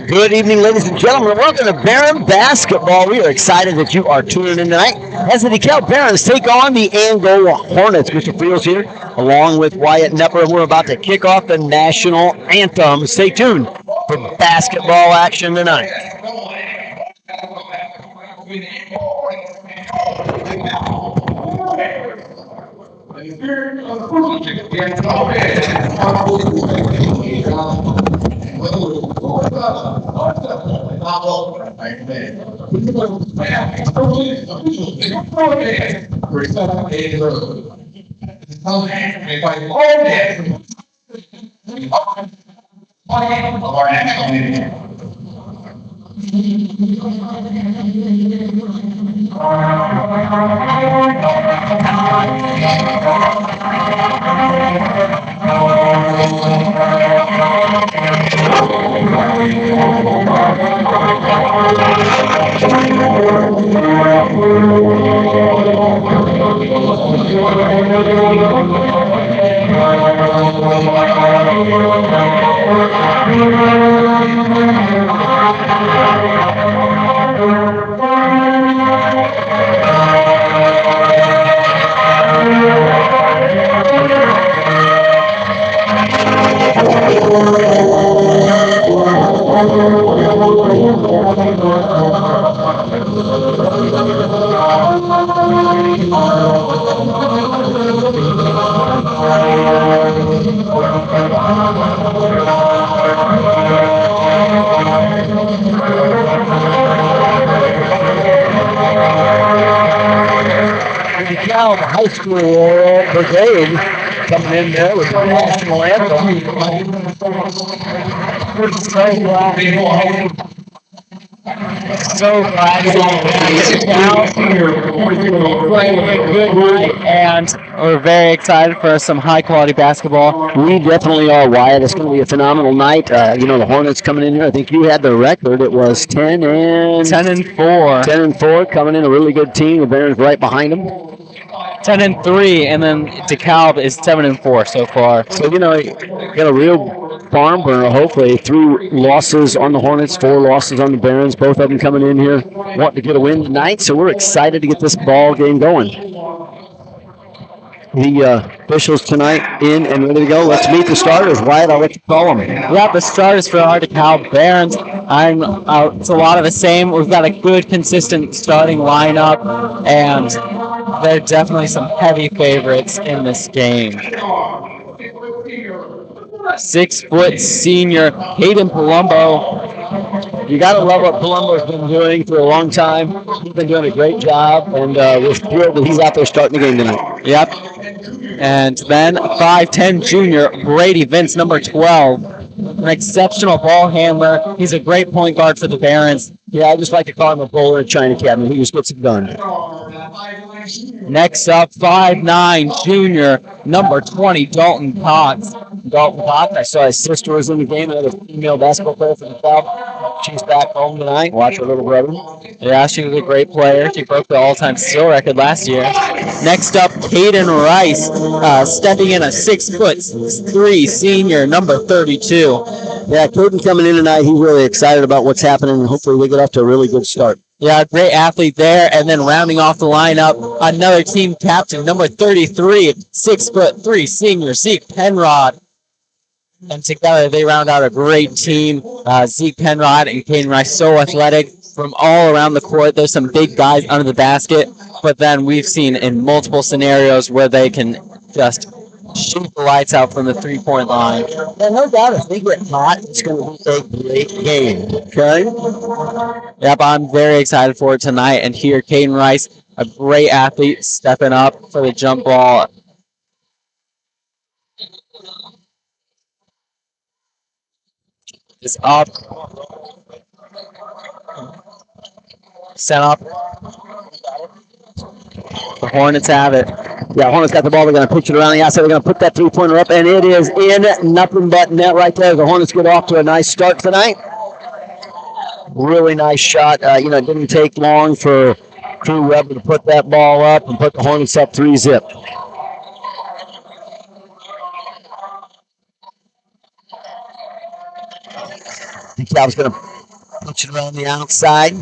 Good evening, ladies and gentlemen. Welcome to Barron Basketball. We are excited that you are tuning in tonight as the DeKalb Barons take on the Angola Hornets. Mr. Fields here, along with Wyatt Nepper. We're about to kick off the national anthem. Stay tuned for basketball action tonight. DeKalb High School Brigade coming in there with the national anthem. So glad to playing a good night, and we're very excited for some high quality basketball. We definitely are, Wyatt. It's going to be a phenomenal night. The Hornets coming in here. I think you had the record. It was 10 and 10-4. 10-4 coming in, a really good team. The Barons right behind them. 10-3, and then DeKalb is 7-4 so far. So got a real farm burner. Hopefully, 3 losses on the Hornets, 4 losses on the Barons. Both of them coming in here wanting to get a win tonight. So we're excited to get this ball game going. The officials tonight in and ready to go. Let's meet the starters. Wyatt, I'll let you call them. Yeah, the starters for our DeKalb Barons. It's a lot of the same. We've got a good, consistent starting lineup, and there are definitely some heavy favorites in this game. 6-foot senior Hayden Palumbo. You got to love what Palumbo's been doing for a long time. He's been doing a great job, and we're thrilled that he's out there starting the game tonight. Yep. And then 5'10 junior Brady Vince, number 12. An exceptional ball handler. He's a great point guard for the Barons. Yeah, I just like to call him a bowler at China Academy. He just gets it done. Next up, 5'9 junior number 20 Dalton Cox. Dalton Cox, I saw his sister was in the game, another female basketball player for the club. She's back home tonight. Watch her little brother. Yeah, she was a great player. She broke the all-time steal record last year. Next up, Caden Rice, stepping in a 6'3" senior, number 32. Yeah, Caden coming in tonight. He's really excited about what's happening, and hopefully we get off to a really good start. Yeah, great athlete there. And then rounding off the lineup, another team captain, number 33, 6'3" senior Zeke Penrod. And together they round out a great team. Zeke Penrod and Caden Rice, so athletic from all around the court. There's some big guys under the basket, but then we've seen in multiple scenarios where they can just shoot the lights out from the three-point line. Yeah, no doubt, if they get hot, it's going to be a great game. Okay? Yep, I'm very excited for it tonight. And here, Caden Rice, a great athlete, stepping up for the jump ball. Is up. Set up. The Hornets have it. Yeah, Hornets got the ball. They're going to pitch it around the outside. They're going to put that three-pointer up, and it is in. Nothing but net right there. The Hornets get off to a nice start tonight. Really nice shot. It didn't take long for Crew Weber to put that ball up and put the Hornets up 3-zip. DeKalb's going to Pitch it around the outside.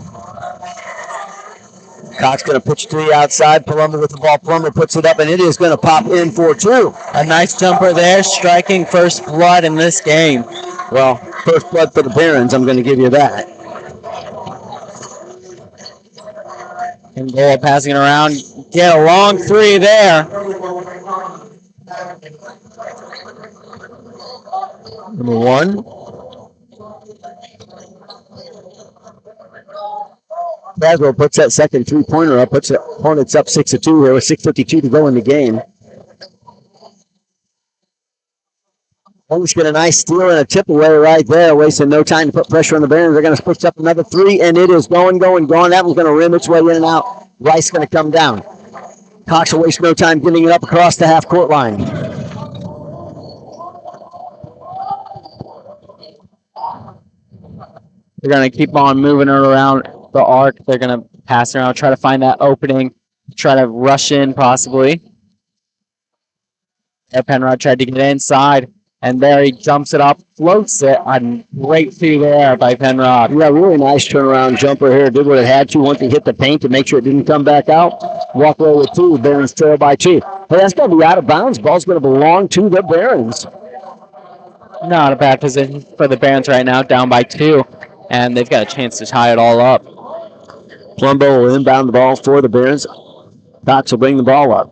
Cox going to pitch to the outside. Palumbo with the ball. Palumbo puts it up, and it is going to pop in for 2. A nice jumper there, striking first blood in this game. Well, first blood for the Barons, I'm going to give you that. Angola passing it around. Get a long 3 there. Number 1. Braswell puts that second 3-pointer up, puts the Hornets up 6-2 here with 6:52 to go in the game. Hornets get a nice steal and a tip away right there, wasting no time to put pressure on the Barons. They're going to push up another 3, and it is going, gone. That one's going to rim its way in and out. Rice going to come down. Cox will waste no time getting it up across the half-court line. They're going to keep on moving it around the arc. They're going to pass around, try to find that opening, try to rush in possibly. There, Penrod tried to get inside, and there he jumps it up, floats it. A great feed there by Penrod. Yeah, really nice turnaround jumper here. Did what it had to once it hit the paint to make sure it didn't come back out. Walk away with 2. Barons trail by 2. Hey, that's going to be out of bounds. Ball's going to belong to the Barons. Not a bad position for the Barons right now, down by 2, and they've got a chance to tie it all up. Palumbo will inbound the ball for the Barons. Cox will bring the ball up.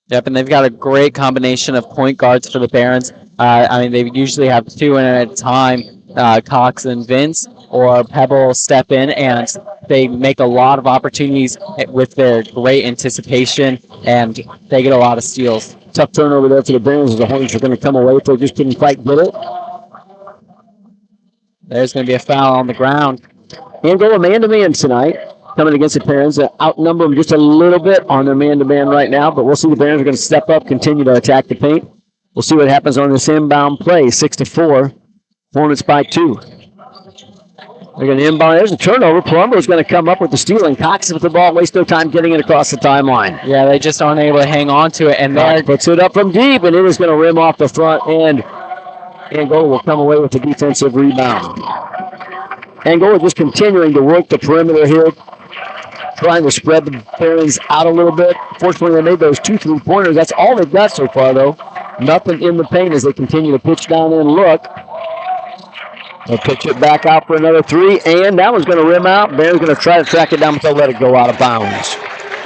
Yep, and they've got a great combination of point guards for the Barons. They usually have 2 in at a time, Cox and Vince, or Pebble step in, and they make a lot of opportunities with their great anticipation, and they get a lot of steals. Tough turnover there for the Barons as the Hornets are going to come away if they just didn't quite get it. There's going to be a foul on the ground. Angola man-to-man tonight, coming against the Barons. Outnumber them just a little bit on their man-to-man right now, but we'll see the Barons are going to step up, continue to attack the paint. We'll see what happens on this inbound play. 6-4, Hornets by 2. They're going to inbound. There's a turnover. Palumbo is going to come up with the steal, and Cox with the ball. Waste no time getting it across the timeline. Yeah, they just aren't able to hang on to it, and there puts it up from deep, and it is going to rim off the front end. Angola will come away with the defensive rebound. Angola just continuing to work the perimeter here, trying to spread the Barons out a little bit. Fortunately, they made those 2 3-pointers. That's all they've got so far, though. Nothing in the paint as they continue to pitch down and look. They'll pitch it back out for another 3, and that one's going to rim out. Barons going to try to track it down, but they'll let it go out of bounds.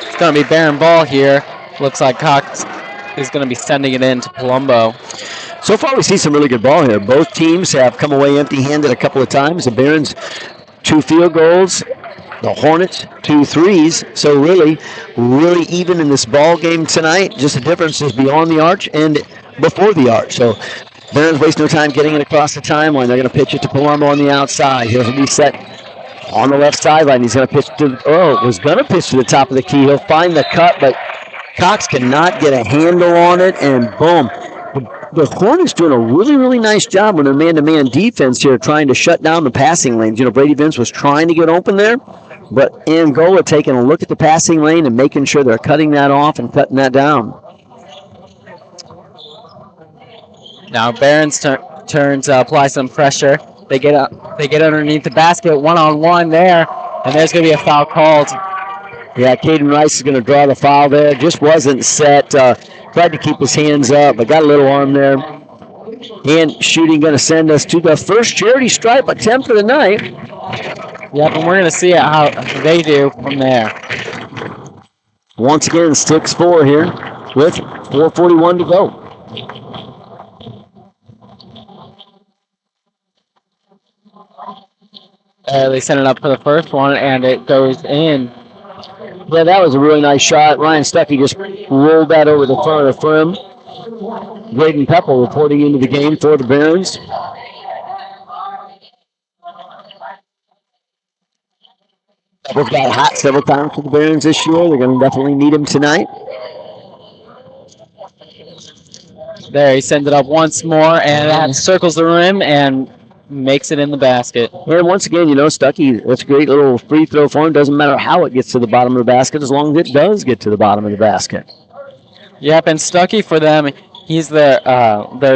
It's going to be Baron ball here. Looks like Cox is going to be sending it in to Palumbo. So far, we see some really good ball here. Both teams have come away empty-handed a couple of times. The Barons, 2 field goals. The Hornets, 2 threes. So really even in this ball game tonight. Just the difference is beyond the arch and before the arch. So Barons waste no time getting it across the timeline. They're going to pitch it to Palumbo on the outside. He'll be set on the left sideline. He's going to pitch to the top of the key. He'll find the cut, but Cox cannot get a handle on it, and boom. The Hornets doing a really nice job on their man-to-man defense here, trying to shut down the passing lanes. Brady Vince was trying to get open there, but Angola taking a look at the passing lane and making sure they're cutting that off and cutting that down. Now Barons turns to apply some pressure. They get underneath the basket, one-on-one there, and there's going to be a foul called. Yeah, Caden Rice is going to draw the foul there. Just wasn't set. Tried to keep his hands up, but got a little arm there. And shooting going to send us to the first charity stripe attempt of the night. Yep, and we're going to see how they do from there. Once again, 6-4 here with 4:41 to go. They send it up for the first one, and it goes in. Yeah, that was a really nice shot. Ryan Stuckey just rolled that over the front of the rim. Graydon Pepple reporting into the game for the Barons. Pepple's got hot several times for the Barons this year. They're going to definitely need him tonight. There, he sends it up once more, and that circles the rim and makes it in the basket. And once again, Stuckey, that's a great little free throw for him. Doesn't matter how it gets to the bottom of the basket, as long as it does get to the bottom of the basket. Yep, and Stuckey for them, He's their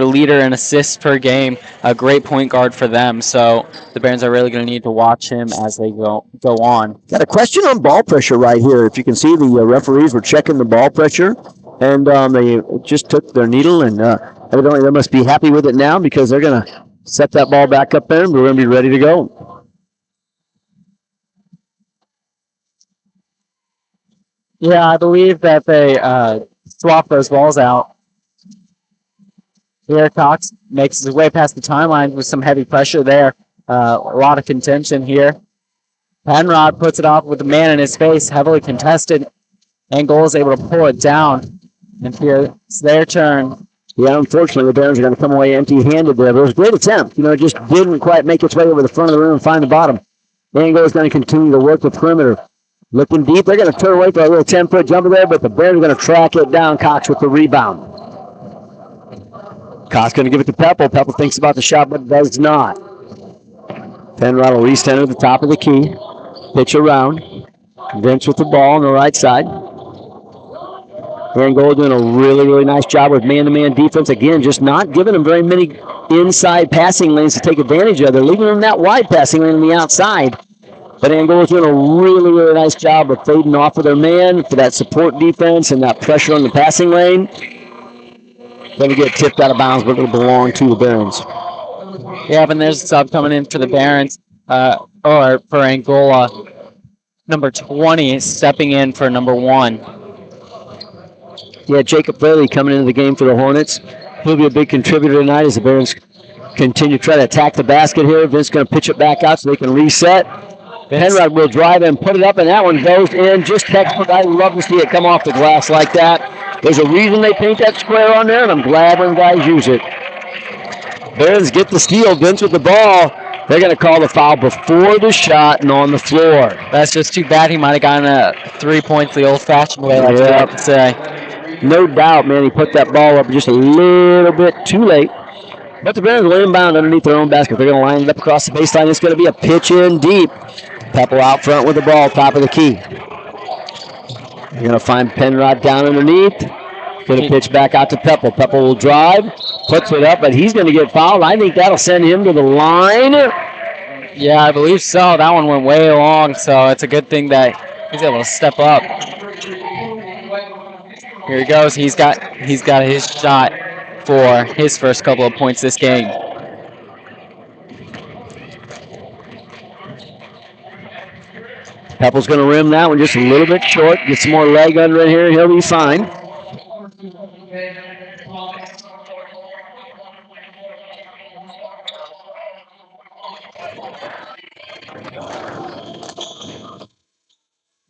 leader in assists per game, a great point guard for them. So the Barons are really going to need to watch him as they go on. Got a question on ball pressure right here. If you can see, the referees were checking the ball pressure, and they just took their needle, and evidently they must be happy with it now because they're going to set that ball back up there, and we're going to be ready to go. Yeah, I believe that they swapped those balls out. Here, Cox makes his way past the timeline with some heavy pressure there. A lot of contention here. Penrod puts it off with the man in his face, heavily contested. Angola is able to pull it down. And here it's their turn. Yeah, unfortunately, the Barons are going to come away empty-handed there. But it was a great attempt. You know, it just didn't quite make its way over the front of the rim and find the bottom. Angola is going to continue to work the perimeter. Looking deep, they're going to turn away for a little 10-foot jumper there, but the Barons are going to track it down. Cox with the rebound. Cox going to give it to Pepple. Pepple thinks about the shot, but does not. Penrod will re-center at the top of the key. Pitch around. Vince with the ball on the right side. Angola doing a really, really nice job with man-to-man defense. Again, just not giving them very many inside passing lanes to take advantage of. They're leaving them that wide passing lane on the outside. But Angola's doing a really, really nice job of fading off of their man for that support defense and that pressure on the passing lane. Going to get tipped out of bounds, but it'll belong to the Barons. Yeah, and there's a sub coming in for the Barons, or for Angola. Number 20 stepping in for number 1. Yeah, Jacob Fraley coming into the game for the Hornets. He'll be a big contributor tonight as the Barons continue to try to attack the basket here. Vince going to pitch it back out so they can reset. Penrod will drive and put it up, and that one goes in. Just textbook. I love to see it come off the glass like that. There's a reason they paint that square on there, and I'm glad when guys use it. Barons get the steal. Vince with the ball. They're going to call the foul before the shot and on the floor. That's just too bad. He might have gotten a 3 points the old-fashioned way, like I like to say. No doubt, man. He put that ball up just a little bit too late. But the Barons will inbound underneath their own basket. They're going to line it up across the baseline. It's going to be a pitch in deep. Pepple out front with the ball, top of the key. You're going to find Penrod down underneath. Going to pitch back out to Pepple. Pepple will drive, puts it up, but he's going to get fouled. I think that'll send him to the line. Yeah, I believe so. That one went way long, so it's a good thing that he's able to step up. Here he goes. He's got his shot for his first couple of points this game. Pepple's going to rim that one just a little bit short. Get some more leg under it here. He'll be fine.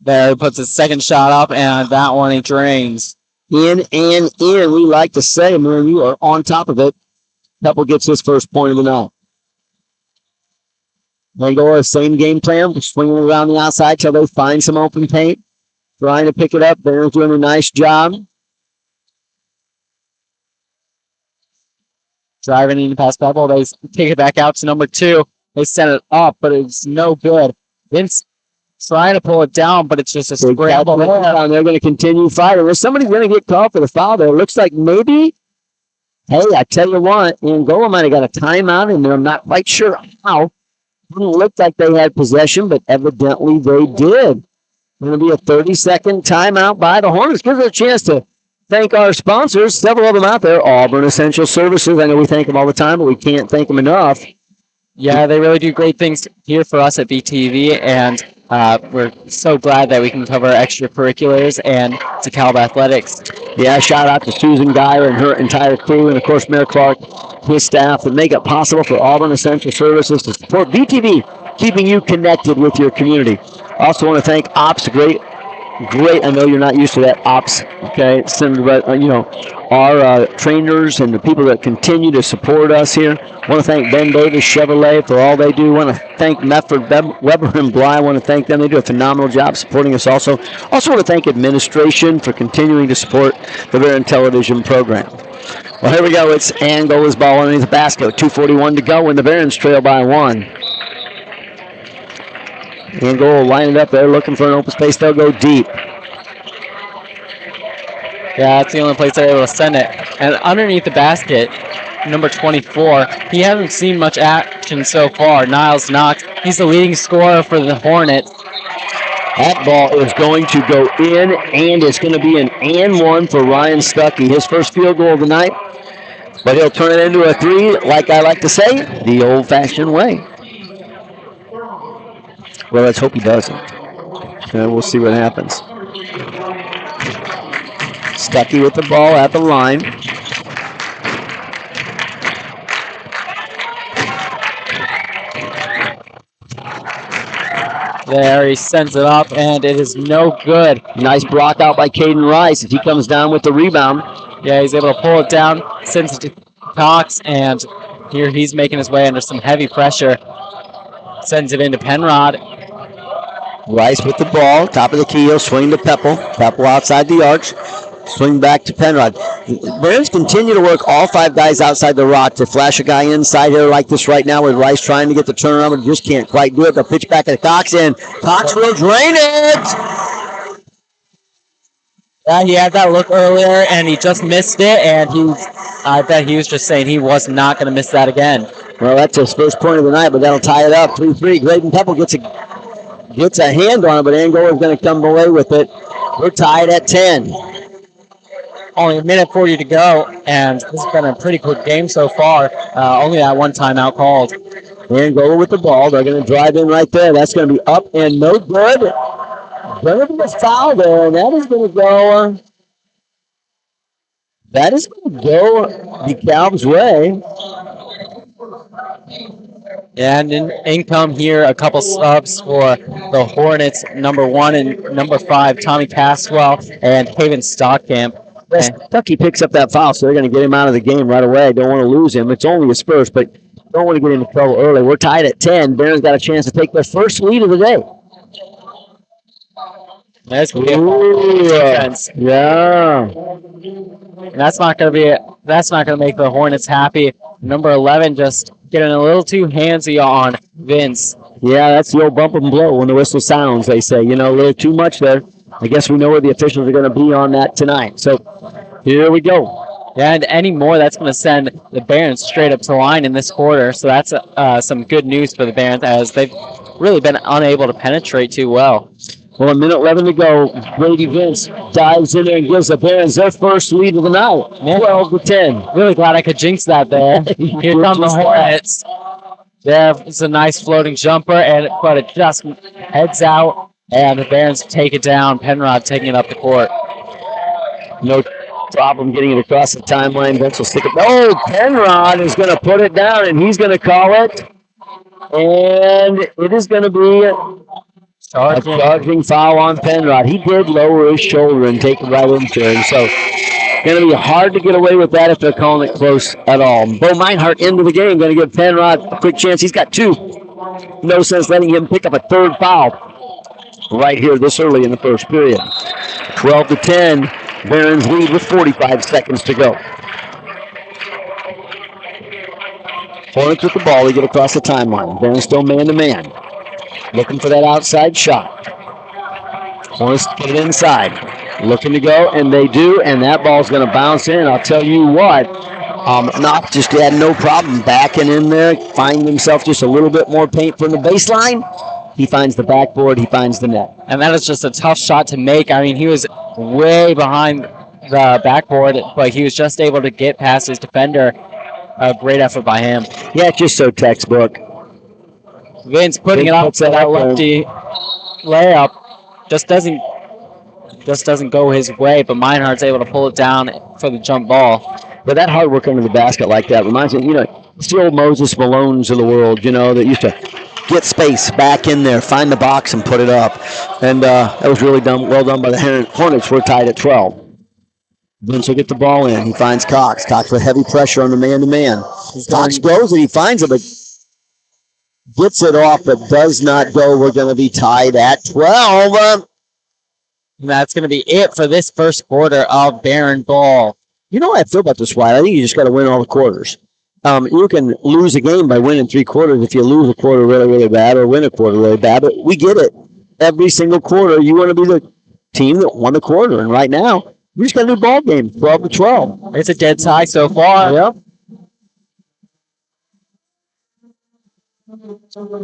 There, he puts his second shot up, and that one he drains. In and in, we like to say, man, you are on top of it. Pepple gets his first point of the night. Angola, same game plan, swinging around the outside till they find some open paint. Trying to pick it up. They're doing a nice job. Driving in past Pepple. They take it back out to number 2. They set it up, but it's no good. Vince trying to pull it down, but it's just a scramble. They're going to continue fighting. There's somebody going to get called for the foul there. It looks like maybe, hey, I tell you what, Angola might have got a timeout in there. I'm not quite sure how. Didn't look like they had possession, but evidently they did. Going to be a 30-second timeout by the Hornets. Gives us a chance to thank our sponsors, several of them out there. Auburn Essential Services. I know we thank them all the time, but we can't thank them enough. Yeah, they really do great things here for us at BTV, and we're so glad that we can cover extracurriculars and DeKalb athletics. Yeah, shout out to Susan Geyer and her entire crew, and of course Mayor Clark, his staff, that make it possible for Auburn Essential Services to support BTV, keeping you connected with your community. Also want to thank Ops, great. I know you're not used to that, Ops. Okay, but our trainers and the people that continue to support us here. Want to thank Ben Davis Chevrolet for all they do. Want to thank Medford, Weber, and Bly. Want to thank them. They do a phenomenal job supporting us also. Also want to thank administration for continuing to support the Baron Television program. Well, here we go. It's Angola's ball underneath the basket. 2:41 to go, and the Barons trail by 1. Angola will line it up there, looking for an open space. They'll go deep. Yeah, that's the only place they're able to send it. And underneath the basket, number 24, he hasn't seen much action so far. Niles Knox, he's the leading scorer for the Hornets. That ball is going to go in, and it's going to be an and one for Ryan Stuckey. His first field goal of the night, but he'll turn it into a three, like I like to say, the old-fashioned way. Well, let's hope he doesn't. And we'll see what happens. Stuckey with the ball at the line. There, he sends it up, and it is no good. Nice block out by Caden Rice as he comes down with the rebound. Yeah, he's able to pull it down, sends it to Cox, and here he's making his way under some heavy pressure. Sends it into Penrod. Rice with the ball, top of the key, he'll swing to Pepple. Pepple outside the arch, swing back to Penrod. Bears continue to work all five guys outside the rock to flash a guy inside here like this right now with Rice trying to get the turnaround, but just can't quite do it. They'll pitch back at Cox, and Cox will drain it! Yeah, he had that look earlier, and he just missed it, and I bet he was just saying he was not going to miss that again. Well, that's his first point of the night, but that'll tie it up. 3-3. Graydon Pepple gets a hand on it, but Angola is going to come away with it. We're tied at 10. Only a minute 40 to go, and this has been a pretty quick game so far. Only that one timeout called. Angola with the ball. They're going to drive in right there. That's going to be up and no good. Going to be a foul there, and that is going to go. That is going to go DeKalb's way. And in come here a couple subs for the Hornets, number 1 and number 5, Tommy Caswell and Haven Stockamp. Stuckey picks up that foul, so they're going to get him out of the game right away. Don't want to lose him. It's only his first, but don't want to get into trouble early. We're tied at 10. Barron's got a chance to take their first lead of the day. That's going to be a defense. Yeah. That's not going to make the Hornets happy. Number 11 just getting a little too handsy on Vince. Yeah, that's the old bump and blow when the whistle sounds, they say. You know, a little too much there. I guess we know where the officials are going to be on that tonight. So here we go. Yeah, and any more, that's going to send the Barons straight up to the line in this quarter. So that's some good news for the Barons, as they've really been unable to penetrate too well. Well, a minute 11 to go. Brady Vince dives in there and gives the Barons their first lead of the night, 12-10. Really glad I could jinx that there. Here come the Hornets. There's a nice floating jumper, but it just heads out, and the Barons take it down. Penrod taking it up the court. No problem getting it across the timeline. Vince will stick it. Oh, Penrod is going to put it down, and he's going to call it. And it is going to be a charging foul on Penrod. He did lower his shoulder and take it right into him. So going to be hard to get away with that if they're calling it close at all. Bo Meinhardt into the game. Going to give Penrod a quick chance. He's got 2. No sense letting him pick up a third foul right here this early in the first period. 12-10. Barons lead with 45 seconds to go. Hornets with the ball. They get across the timeline. Barons still man-to-man. Looking for that outside shot. Hornets get it inside. Looking to go, and they do, and that ball's going to bounce in. I'll tell you what, Knox just had no problem backing in there, finding himself just a little bit more paint from the baseline. He finds the backboard, he finds the net. And that is just a tough shot to make. I mean, he was way behind the backboard, but he was just able to get past his defender. A great effort by him. Yeah, it's just so textbook. Vince putting it up for that lefty layup. Just doesn't go his way, but Meinhardt's able to pull it down for the jump ball. But that hard work under the basket like that reminds me, it's the old Moses Malones of the world, that used to get space back in there, find the box, and put it up. And that was really well done by the Hornets. We're tied at 12. Vince will get the ball in. He finds Cox. Cox with heavy pressure on the man-to-man. Cox goes and he finds it, but gets it off, but does not go. We're going to be tied at 12. And that's going to be it for this first quarter of Barron ball. You know how I feel about this, Wyatt? I think you just got to win all the quarters. You can lose a game by winning 3 quarters if you lose a quarter really, really bad or win a quarter really bad, but we get it. Every single quarter, you want to be the team that won the quarter, and right now, We just got a new ball game, 12-12. It's a dead tie so far. Yep.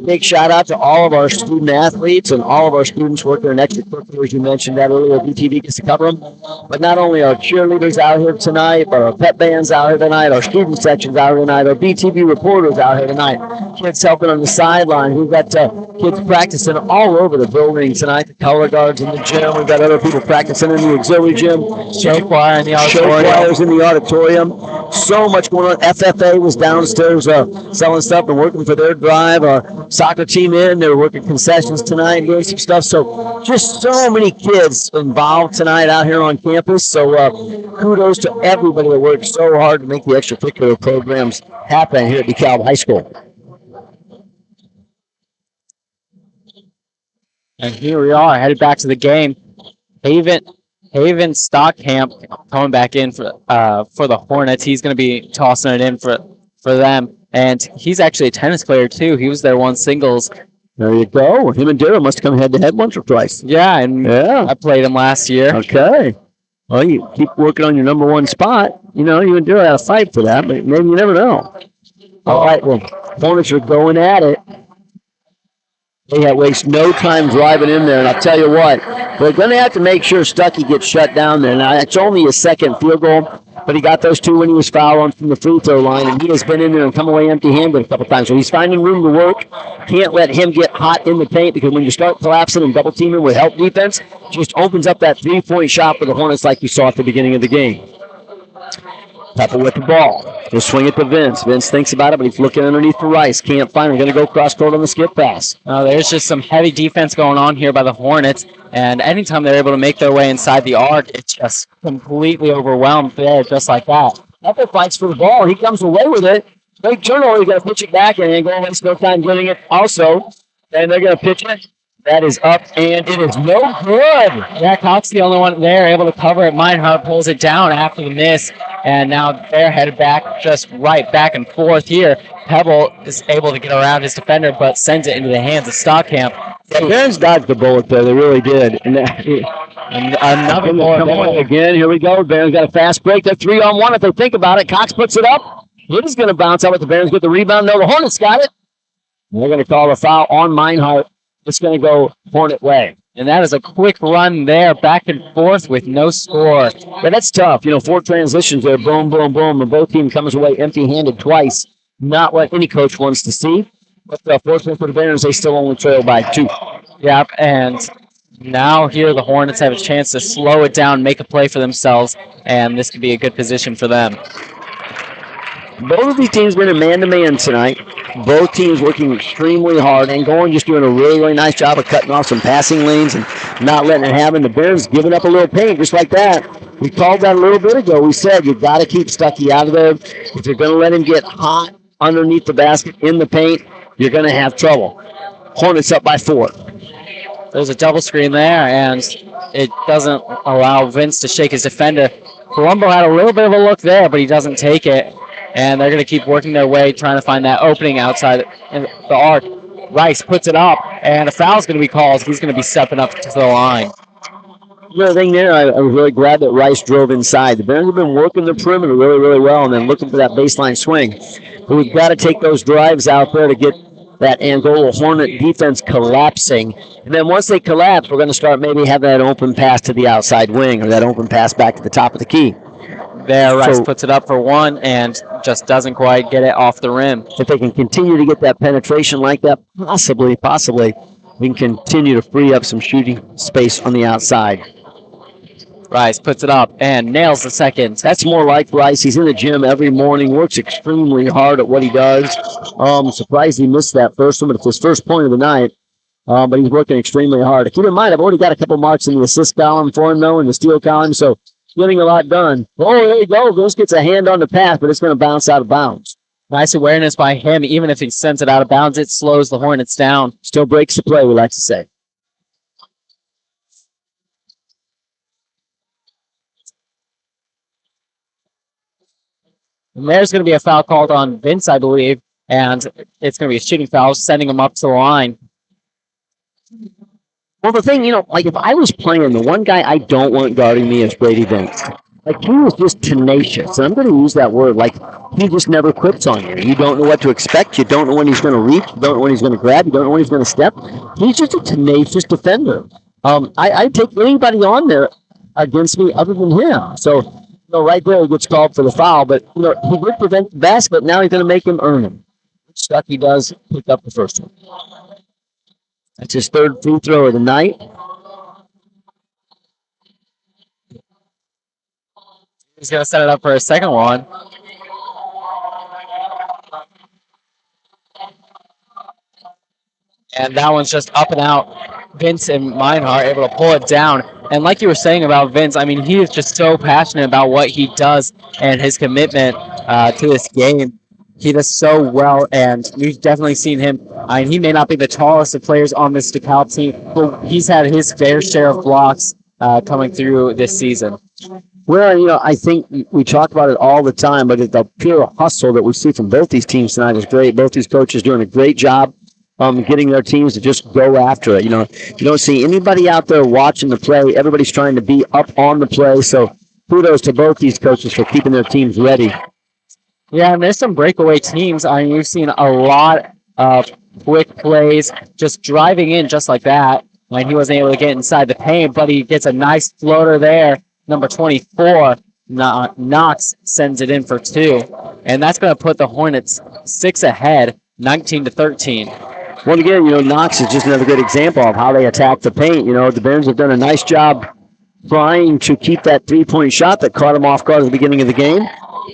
Big shout out to all of our student athletes and all of our students working in extracurriculars. You mentioned that earlier. BTV gets to cover them. But not only our cheerleaders out here tonight, but our pep bands out here tonight, our student sections out here tonight, our BTV reporters out here tonight. Kids helping on the sideline. We've got kids practicing all over the building tonight. The color guards in the gym. We've got other people practicing in the auxiliary gym. Show choir in the auditorium. Show choirs in the auditorium. So much going on. FFA was downstairs selling stuff and working for their drive. Our soccer team in, they're working concessions tonight, doing some stuff. So just so many kids involved tonight out here on campus. So kudos to everybody that worked so hard to make the extracurricular programs happen here at DeKalb High School. And here we are, headed back to the game. Haven Stockamp coming back in for the Hornets. He's going to be tossing it in for them. And he's actually a tennis player, too. He was their one singles. There you go. Him and Darren must have come head-to-head once or twice. Yeah, I played him last year. Okay. Well, you keep working on your number one spot. You know, you and Darren had a fight for that, but maybe you never know. All right, well, Hornets are going at it. They have wasted no time driving in there, and I'll tell you what, they're going to have to make sure Stuckey gets shut down there. Now, it's only his second field goal, but he got those two when he was fouled on from the free throw line, and he has been in there and come away empty-handed a couple times. So he's finding room to work. Can't let him get hot in the paint, because when you start collapsing and double-teaming with help defense, it just opens up that three-point shot for the Hornets like you saw at the beginning of the game. Pepper with the ball. He'll swing it to Vince. Vince thinks about it, but he's looking underneath for Rice. Can't find him. Going to go cross-court on the skip pass. There's just some heavy defense going on here by the Hornets, and anytime they're able to make their way inside the arc, it's just completely overwhelmed there, just like that. Pepper fights for the ball. He comes away with it. Big turnover. He's going to pitch it back, and Angola wastes no time getting it also. And they're going to pitch it. That is up, and it is no good. Yeah, Cox the only one there able to cover it. Meinhardt pulls it down after the miss, and now they're headed back, just right back and forth here. Pebble is able to get around his defender, but sends it into the hands of Stockamp. Yeah, Barons dodged the bullet there. They really did. And another more again. Here we go. Barons got a fast break. They're 3-on-1 if they think about it. Cox puts it up. It is going to bounce out with the Barons. Get the rebound. No, the Hornets got it. And they're going to call a foul on Meinhardt. It's going to go Hornet way. And that is a quick run there, back and forth with no score. Yeah, that's tough. You know, 4 transitions there, boom, boom, boom, and both teams comes away empty-handed twice. Not what any coach wants to see. But fortunately for the Barons, they still only trail by 2. Yep, and now here the Hornets have a chance to slow it down, make a play for themselves, and this could be a good position for them. Both of these teams been in man-to-man tonight. Both teams working extremely hard. Angola just doing a really, really nice job of cutting off some passing lanes and not letting it happen. The Bears giving up a little paint just like that. We called that a little bit ago. We said you've got to keep Stuckey out of there. If you're going to let him get hot underneath the basket in the paint, you're going to have trouble. Hornets up by 4. There's a double screen there, and it doesn't allow Vince to shake his defender. Colombo had a little bit of a look there, but he doesn't take it. And they're going to keep working their way, trying to find that opening outside the arc. Rice puts it up, and a foul's going to be called. He's going to be stepping up to the line. The other thing there, I was really glad that Rice drove inside. The Barons have been working the perimeter really, really well and then looking for that baseline swing. But we've got to take those drives out there to get that Angola Hornet defense collapsing. And then once they collapse, we're going to start maybe having that open pass to the outside wing or that open pass back to the top of the key. There, Rice puts it up for one and just doesn't quite get it off the rim. If they can continue to get that penetration like that, possibly, we can continue to free up some shooting space on the outside. Rice puts it up and nails the second. That's more like Rice. He's in the gym every morning, works extremely hard at what he does. Surprised he missed that first one, but it's his first point of the night. But he's working extremely hard. Keep in mind, I've already got a couple marks in the assist column for him, though, in the steal column, so getting a lot done. Oh, there you go. Vince gets a hand on the pass, but it's going to bounce out of bounds. Nice awareness by him. Even if he sends it out of bounds, it slows the Hornets down. Still breaks the play, we like to say. And there's going to be a foul called on Vince, I believe, and it's going to be a shooting foul, sending him up to the line. Well, the thing, like if I was playing, the one guy I don't want guarding me is Brady Vince. Like he was just tenacious, and I'm going to use that word. Like he just never quits on you. You don't know what to expect. You don't know when he's going to reach. You don't know when he's going to grab. You don't know when he's going to step. He's just a tenacious defender. I'd take anybody on there against me other than him. So, right there he gets called for the foul, but he did prevent the basket. Now he's going to make him earn it. Stucky does pick up the first one. That's his third free throw of the night. He's going to set it up for a second one. And that one's just up and out. Vince and Meinhardt able to pull it down. And like you were saying about Vince, I mean, he is just so passionate about what he does and his commitment to this game. He does so well, and we've definitely seen him. I mean, he may not be the tallest of players on this DeKalb team, but he's had his fair share of blocks coming through this season. Well, I think we talk about it all the time, but the pure hustle that we see from both these teams tonight is great. Both these coaches doing a great job getting their teams to just go after it. You don't see anybody out there watching the play. Everybody's trying to be up on the play. So kudos to both these coaches for keeping their teams ready. Yeah, and there's some breakaway teams. I mean, we've seen a lot of quick plays just driving in just like that. When he wasn't able to get inside the paint, but he gets a nice floater there. Number 24, Knox sends it in for 2. And that's going to put the Hornets 6 ahead, 19-13. Well, again, Knox is just another good example of how they attack the paint. The Barons have done a nice job trying to keep that three-point shot that caught him off guard at the beginning of the game.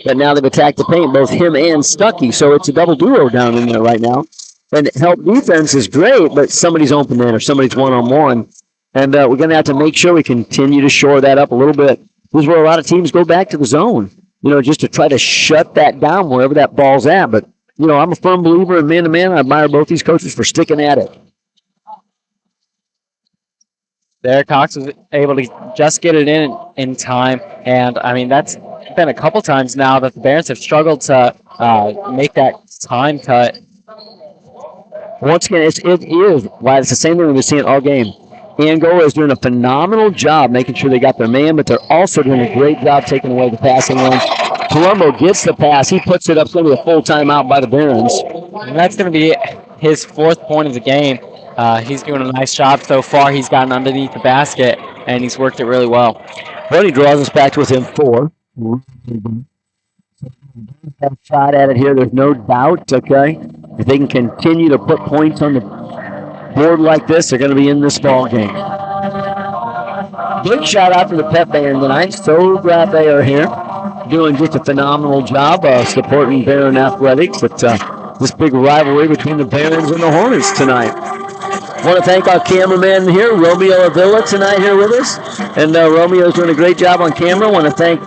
But now they've attacked the paint, both him and Stucky. So it's a double duo down in there right now. And help defense is great, but somebody's open there or somebody's one-on-one. And we're going to have to make sure we continue to shore that up a little bit. This is where a lot of teams go back to the zone, just to try to shut that down wherever that ball's at. But, I'm a firm believer in man-to-man. I admire both these coaches for sticking at it. There, Cox was able to just get it in time. And, I mean, that's been a couple times now that the Barons have struggled to make that time cut. Once again, it is why it's the same thing we've been seeing all game. Angola is doing a phenomenal job making sure they got their man, but they're also doing a great job taking away the passing lanes. Palumbo gets the pass. He puts it up. It's going to be a full timeout by the Barons. And that's going to be his 4th point of the game. He's doing a nice job so far. He's gotten underneath the basket, and he's worked it really well. Well, he draws us back to within 4. Have a shot at it here. There's no doubt, okay? If they can continue to put points on the board like this, they're going to be in this ball game. Big shout out to the Pep Band tonight. So glad they are here. Doing just a phenomenal job supporting Baron Athletics with this big rivalry between the Barons and the Hornets tonight. Want to thank our cameraman here, Romeo Avila, tonight here with us. And Romeo's doing a great job on camera. Want to thank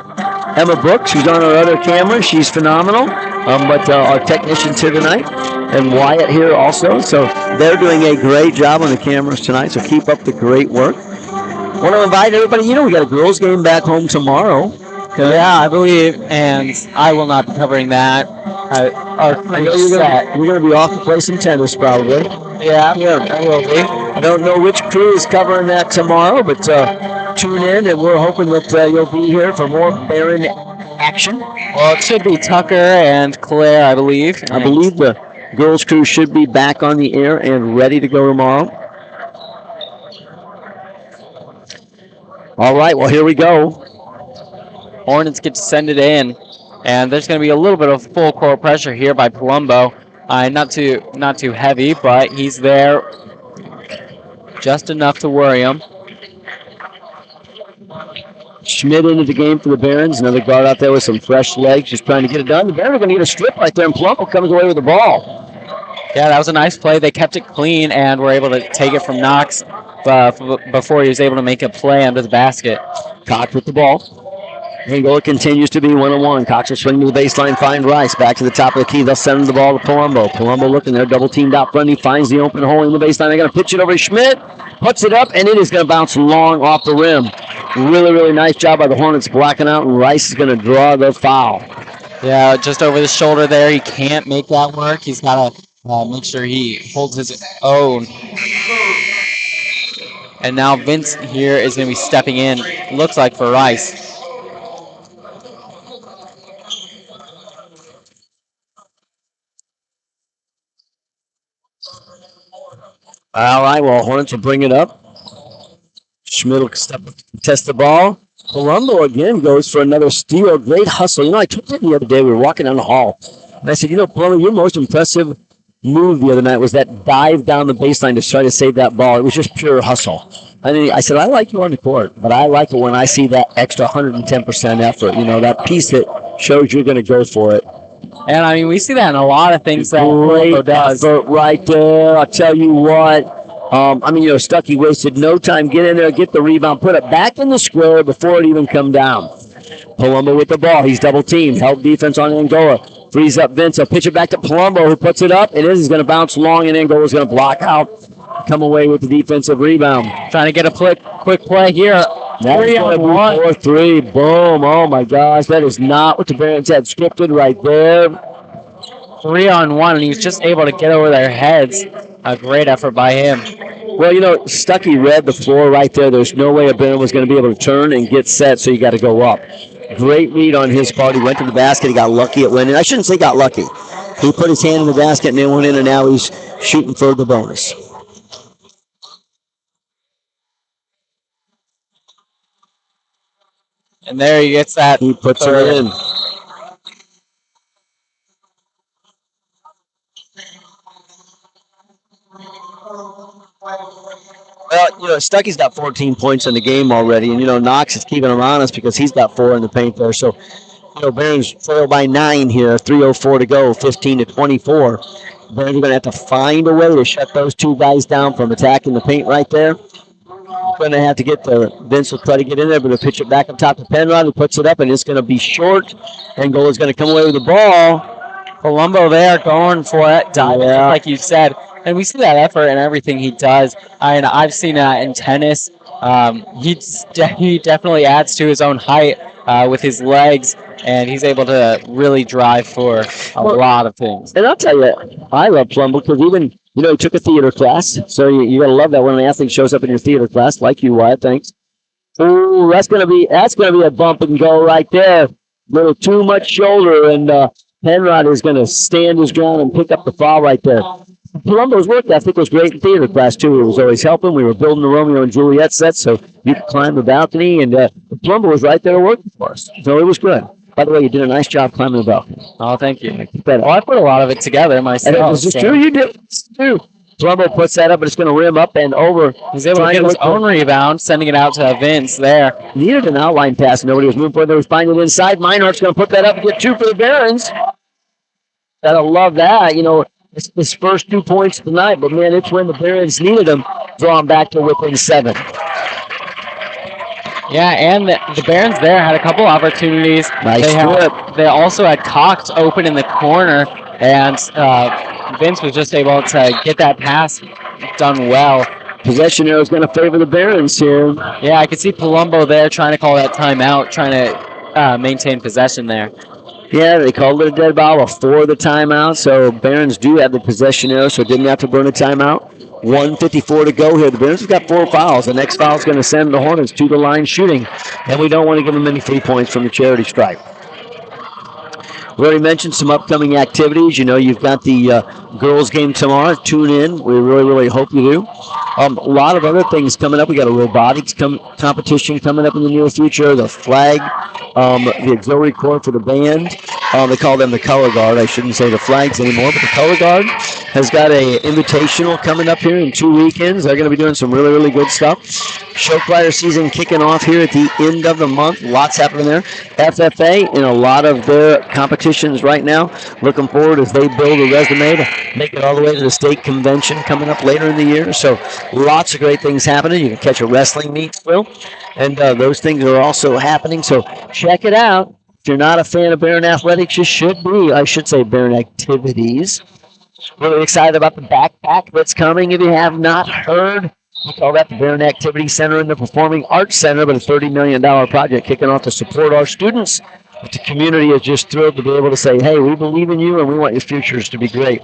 Emma Brooks, who's on our other camera. She's phenomenal. But our technicians here tonight. And Wyatt here also. So they're doing a great job on the cameras tonight. So keep up the great work. Want to invite everybody. We got a girls' game back home tomorrow. Yeah, I believe, and I will not be covering that. I know you're going to be off to play some tennis probably. Yeah, I will be. I don't know which crew is covering that tomorrow, but tune in, and we're hoping that you'll be here for more Baron action. Well, it should be Tucker and Claire, I believe. I believe the girls' crew should be back on the air and ready to go tomorrow. All right, well, here we go. Hornets get to send it in, and there's going to be a little bit of full court pressure here by Palumbo. Not too heavy, but he's there just enough to worry him. Schmidt into the game for the Barons. Another guard out there with some fresh legs, just trying to get it done. The Barons are going to get a strip right there, and Palumbo comes away with the ball. Yeah, that was a nice play. They kept it clean and were able to take it from Knox before he was able to make a play under the basket. Cox with the ball. Angola continues to be 1-on-1. Cox will swing to the baseline, find Rice. Back to the top of the key. They'll send the ball to Palumbo. Palumbo looking there, double teamed out front. He finds the open hole in the baseline. They're going to pitch it over to Schmidt. Puts it up, and it is going to bounce long off the rim. Really, really nice job by the Hornets blocking out, and Rice is going to draw the foul. Yeah, just over the shoulder there. He can't make that work. He's got to make sure he holds his own. And now Vince here is going to be stepping in, looks like, for Rice. All right, well, Hornets will bring it up. Schmidt will step up to test the ball. Palumbo again goes for another steal. Great hustle. You know, I took it the other day. We were walking down the hall. And I said, you know, Palumbo, your most impressive move the other night was that dive down the baseline to try to save that ball. It was just pure hustle. I said, I like you on the court, but I like it when I see that extra 110% effort. You know, that piece that shows you're going to go for it. And, I mean, we see that in a lot of things that Palumbo does. Right there. I'll tell you what. Stuckey wasted no time. Get in there, get the rebound, put it back in the square before it even come down. Palumbo with the ball. He's double teamed. Held defense on Angola. Frees up Vince. He'll pitch it back to Palumbo, who puts it up. It is. He's going to bounce long, and Angola's going to block out. Come away with the defensive rebound. Trying to get a quick play here. 3-on-1. 4-3. Boom. Oh, my gosh. That is not what the Barons had scripted right there. 3-on-1, and he was just able to get over their heads. A great effort by him. Well, Stuckey read the floor right there. There's no way a Baron was going to be able to turn and get set, so you got to go up. Great read on his part. He went to the basket. He got lucky at winning. I shouldn't say got lucky. He put his hand in the basket and then went in, and now he's shooting for the bonus. And there he gets that. He puts it in. Well, Stuckey's got 14 points in the game already, and, Knox is keeping him honest because he's got 4 in the paint there. So, Barons trail by 9 here, 3:04 to go, 15-24. Barons are going to have to find a way to shut those two guys down from attacking the paint right there. Going to have to get Vince will try to get in there, but he'll pitch it back up top to Penrod, who puts it up, and it's going to be short. Angola's going to come away with the ball. Palumbo there going for it, diving, like you said. And we see that effort in everything he does. I've seen that in tennis. He definitely adds to his own height with his legs, and he's able to really drive for a lot of things. And I'll tell you, I love Palumbo because even, he took a theater class, so you got to love that when an athlete shows up in your theater class, like you, Wyatt, thanks. Ooh, that's gonna be a bump and go right there. Little too much shoulder, and Penrod is going to stand his ground and pick up the foul right there. Palumbo's work ethic was great in theater class, too. It was always helping. We were building the Romeo and Juliet set, so you could climb the balcony, and Palumbo was right there working for us. So it was good. By the way, you did a nice job climbing the balcony. Oh, thank you. Well, I put a lot of it together myself. This is true. You did, too. Palumbo puts that up, but it's going to rim up and over. He's able to get his own rebound, sending it out to Vince there. Needed an outline pass. Nobody was moving for it. They was finding it inside. Meinhardt's going to put that up and get 2 for the Barons. Gotta love that. It's his first 2 points tonight, but, man, it's when the Barons needed him, drawn back to within 7. Yeah, and the Barons there had a couple opportunities. Nice strip. They also had Cox open in the corner, and Vince was just able to get that pass done well. Possession arrow is going to favor the Barons here. Yeah, I could see Palumbo there trying to call that timeout, trying to maintain possession there. Yeah, they called it a dead ball before the timeout, so Barons do have the possession arrow, so didn't have to burn a timeout. 1:54 to go here. The Barons have got 4 fouls. The next foul is going to send the Hornets to the line shooting, and we don't want to give them any 3 points from the charity stripe. We already mentioned some upcoming activities. You've got the girls' game tomorrow. Tune in. We really, really hope you do. A lot of other things coming up. We got a robotics competition coming up in the near future. The flag, the auxiliary corps for the band. They call them the color guard. I shouldn't say the flags anymore, but the color guard has got a invitational coming up here in 2 weekends. They're going to be doing some really, really good stuff. Show Rider season kicking off here at the end of the month. Lots happening there. FFA in a lot of their competitions right now. Looking forward as they build a resume to make it all the way to the state convention coming up later in the year. So lots of great things happening. You can catch a wrestling meet still. And those things are also happening. So check it out. If you're not a fan of Baron Athletics, you should be. I should say Baron Activities. Really excited about the backpack that's coming. If you have not heard, we call that the Baron Activity Center and the Performing Arts Center, but a $30 million project kicking off to support our students. But the community is just thrilled to be able to say, hey, we believe in you and we want your futures to be great.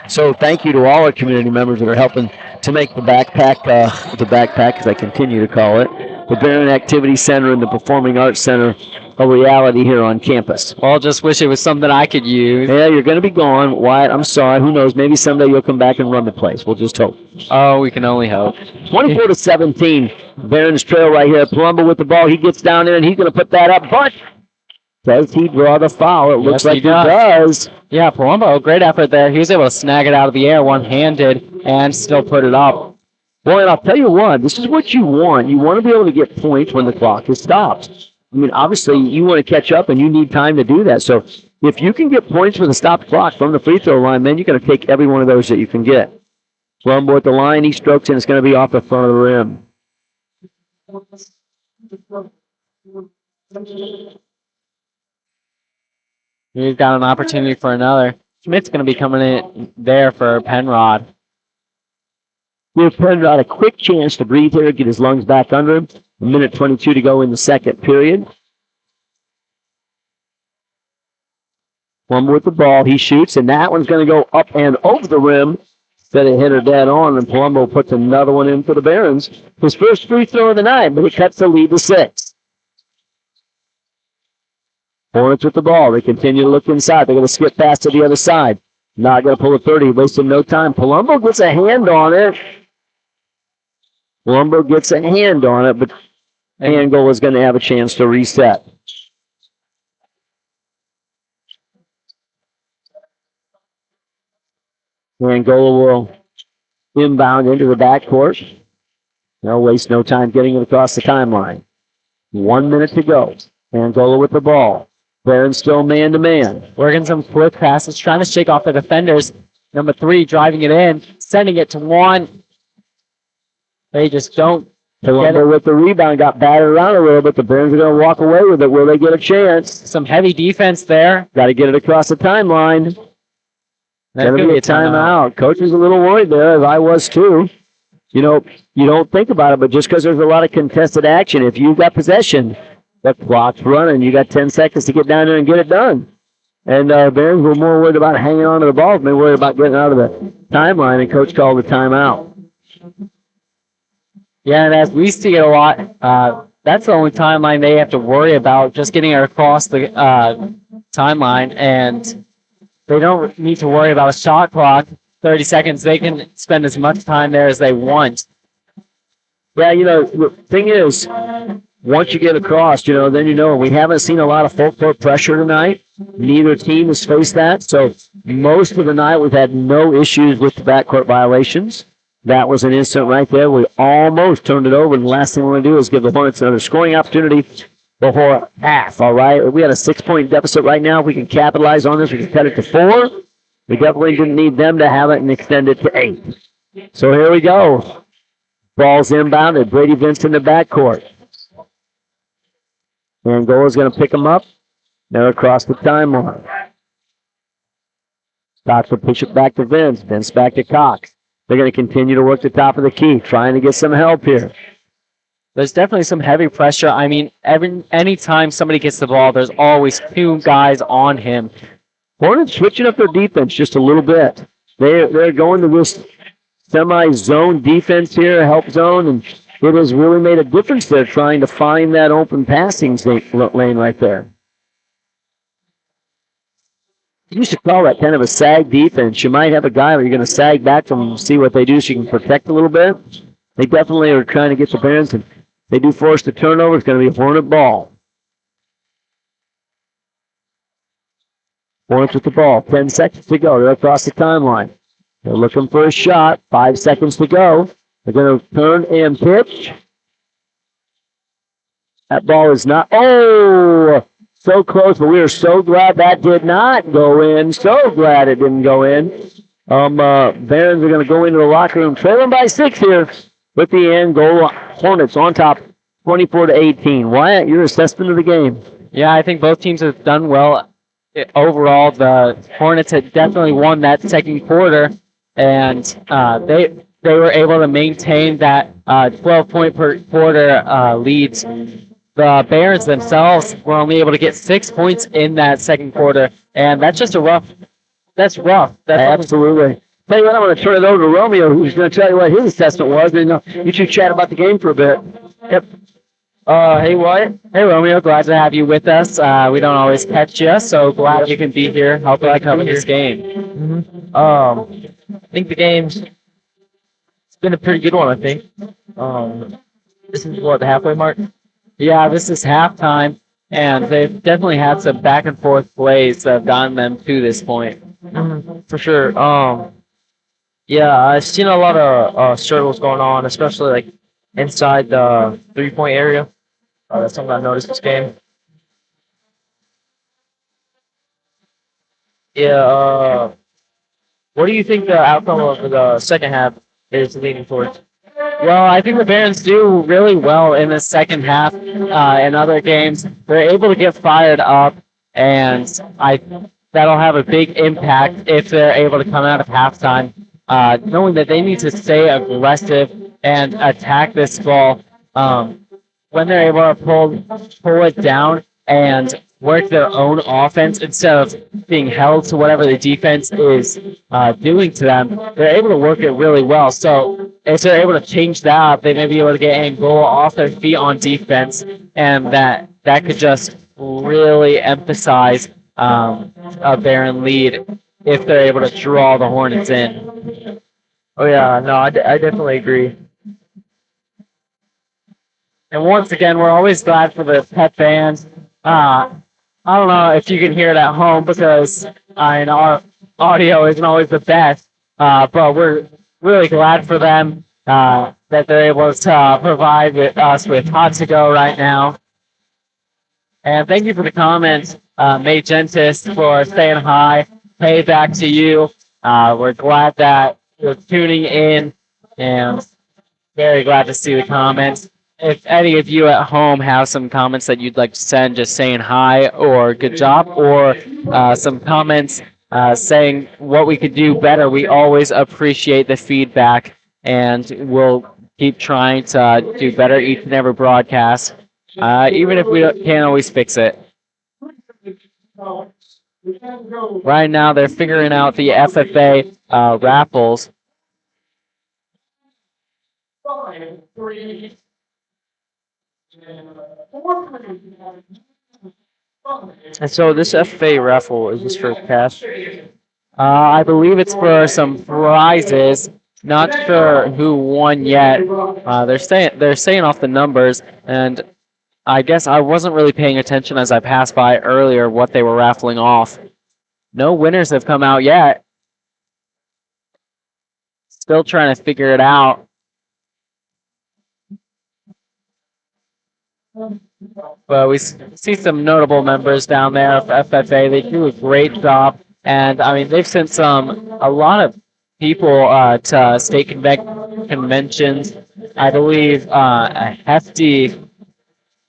So thank you to all our community members that are helping to make the backpack, as I continue to call it, the Barron Activity Center and the Performing Arts Center a reality here on campus. Well, just wish it was something I could use. Yeah, you're going to be gone. Wyatt, I'm sorry. Who knows? Maybe someday you'll come back and run the place. We'll just hope. Oh, we can only hope. 24-17. Barron's trail right here. Palumbo with the ball. He gets down there, and he's going to put that up. But does he draw the foul? It looks like he does. Yeah, Palumbo, great effort there. He was able to snag it out of the air one-handed and still put it up. Boy, and I'll tell you what, this is what you want. You want to be able to get points when the clock is stopped. I mean, obviously, you want to catch up, and you need time to do that. So if you can get points with a stopped clock from the free throw line, then you're going to take every one of those that you can get. Palumbo at the line, he strokes, and it's going to be off the front of the rim. He's got an opportunity for another. Schmidt's going to be coming in there for Penrod. Give Penrod a quick chance to breathe here, get his lungs back under him. A minute 22 to go in the second period. Palumbo with the ball. He shoots, and that one's going to go up and over the rim. Instead of hit or dead on, and Palumbo puts another one in for the Barons. His first free throw of the night, but it cuts the lead to 6. Hornets with the ball. They continue to look inside. They're going to skip past to the other side. Not going to pull a 30. Wasting no time. Palumbo gets a hand on it. Palumbo gets a hand on it, but Angola is going to have a chance to reset. Angola will inbound into the backcourt. They'll waste no time getting it across the timeline. 1 minute to go. Angola with the ball. Barron still man-to-man. Working some quick passes, trying to shake off the defenders. Number 3 driving it in, sending it to 1. They just don't get it. With the rebound, got battered around a little bit. The Barons are going to walk away with it. Will they get a chance? Some heavy defense there. Got to get it across the timeline. That's going to be a timeout. Coach was a little worried there, as I was too. You know, you don't think about it, but just because there's a lot of contested action, if you've got possession, the clock's running. You got 10 seconds to get down there and get it done. And Barons were more worried about hanging on to the ball than they were worried about getting out of the timeline, and Coach called the timeout. Yeah, and as we see it a lot, that's the only timeline they have to worry about, just getting it across the timeline, and they don't need to worry about a shot clock. 30 seconds, they can spend as much time there as they want. Yeah, you know, the thing is, once you get across, you know, then you know. We haven't seen a lot of full court pressure tonight. Neither team has faced that. So most of the night we've had no issues with the backcourt violations. That was an instant right there. We almost turned it over, and the last thing we want to do is give the Hornets another scoring opportunity before half, all right? We had a 6-point deficit right now. If we can capitalize on this, we can cut it to 4. We definitely didn't need them to have it and extend it to 8. So here we go. Ball's inbounded. Brady Vince in the backcourt. Angola's going to pick them up. They're across the timeline. Cox will push it back to Vince. Vince back to Cox. They're going to continue to work the top of the key, trying to get some help here. There's definitely some heavy pressure. I mean, anytime somebody gets the ball, there's always 2 guys on him. Hornets switching up their defense just a little bit. They're going to this semi-zone defense here, help zone, and it has really made a difference there trying to find that open passing lane right there. You used to call that kind of a sag defense. You might have a guy where you're going to sag back to them and see what they do so you can protect a little bit. They definitely are trying to get the Barons, and they do force the turnover. It's going to be a Hornet ball. Hornets with the ball. 10 seconds to go. They're across the timeline. They're looking for a shot. 5 seconds to go. They're going to turn and pitch. That ball is not. Oh! So close, but we are so glad that did not go in. So glad it didn't go in. Barons are going to go into the locker room, trailing by 6 here with the Angola Hornets on top, 24-18. Wyatt, your assessment of the game? Yeah, I think both teams have done well. Overall, the Hornets had definitely won that second quarter, and they were able to maintain that 12-point per quarter leads. The Barons themselves were only able to get 6 points in that second quarter, and that's just that's rough. Absolutely. Tell you what, I'm going to turn it over to Romeo, who's going to tell you what his assessment was. And you two chat about the game for a bit. Yep. Hey Wyatt. Hey Romeo, glad to have you with us. We don't always catch you, so glad you can be here helping cover this game. I think the game's been a pretty good one, I think. This is what, the halfway mark? Yeah, this is halftime, and they've definitely had some back and forth plays that have gotten them to this point. For sure. Yeah, I've seen a lot of struggles going on, especially like inside the 3-point area. That's something I noticed this game. Yeah, what do you think the outcome of the second half is leaning towards? Well, I think the Barons do really well in the second half. In other games, they're able to get fired up, and that'll have a big impact if they're able to come out of halftime, knowing that they need to stay aggressive and attack this ball. When they're able to pull it down and work their own offense instead of being held to whatever the defense is doing to them, they're able to work it really well. So if they're able to change that up, they may be able to get Angola off their feet on defense, and that could just really emphasize a Baron lead if they're able to draw the Hornets in. Oh yeah, no, I definitely agree. And once again, we're always glad for the pet band. I don't know if you can hear it at home because our audio isn't always the best, but we're really glad for them that they're able to provide us with hot to go right now. And thank you for the comments, May Gentis, for saying hi. Hey, back to you. We're glad that you're tuning in, and very glad to see the comments. If any of you at home have some comments that you'd like to send, just saying hi or good job, or some comments saying what we could do better, we always appreciate the feedback, and we'll keep trying to do better each and every broadcast, even if we can't always fix it. Right now, they're figuring out the FFA raffles. And so this FFA raffle, is this for cash? I believe it's for some prizes. Not sure who won yet. They're saying off the numbers, and I guess I wasn't really paying attention as I passed by earlier what they were raffling off. No winners have come out yet. Still trying to figure it out. But we see some notable members down there of FFA. They do a great job, and I mean they've sent a lot of people to state conventions. I believe a Hefty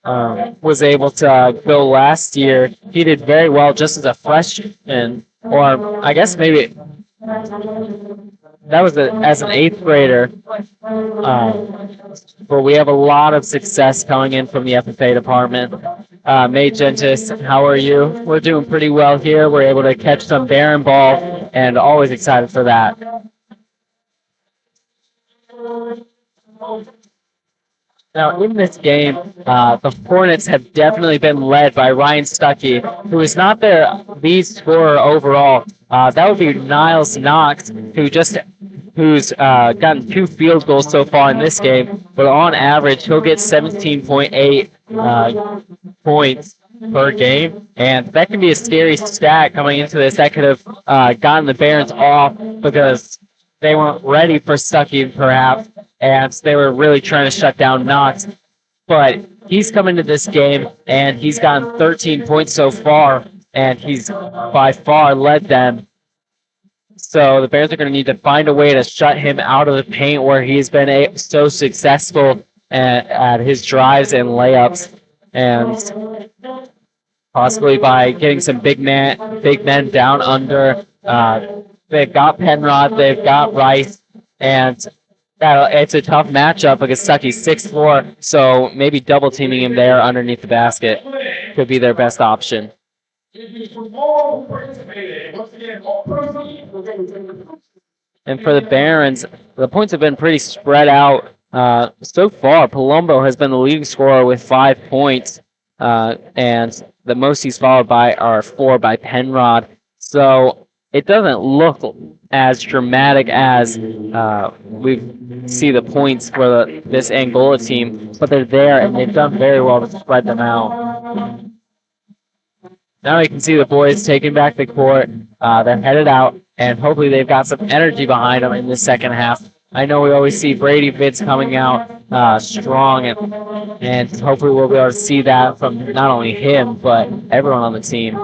was able to go last year. He did very well just as a freshman, or I guess maybe that was as an 8th grader. But we have a lot of success coming in from the FFA department. May Gentis, how are you? We're doing pretty well here. We're able to catch some Baron ball, and always excited for that. Now, in this game, the Hornets have definitely been led by Ryan Stuckey, who is not their lead scorer overall. That would be Niles Knox, who's gotten 2 field goals so far in this game, but on average, he'll get 17.8 points per game, and that can be a scary stat coming into this. That could have gotten the Barons off because they weren't ready for Stuckey, perhaps, and they were really trying to shut down Knox. But he's come into this game, and he's gotten 13 points so far, and he's by far led them. So the Bears are going to need to find a way to shut him out of the paint where he's been so successful at his drives and layups, and possibly by getting some big men down under. They've got Penrod, they've got Rice, and it's a tough matchup against Stuckey, 6'4", so maybe double teaming him there underneath the basket could be their best option. And for the Barons, the points have been pretty spread out so far. Palumbo has been the leading scorer with 5 points, and the most he's followed by are 4 by Penrod. So it doesn't look as dramatic as we see the points for this Angola team, but they're there and they've done very well to spread them out. Now you can see the boys taking back the court. They're headed out, and hopefully they've got some energy behind them in the second half. I know we always see Brady Fitz coming out strong, and hopefully we'll be able to see that from not only him, but everyone on the team.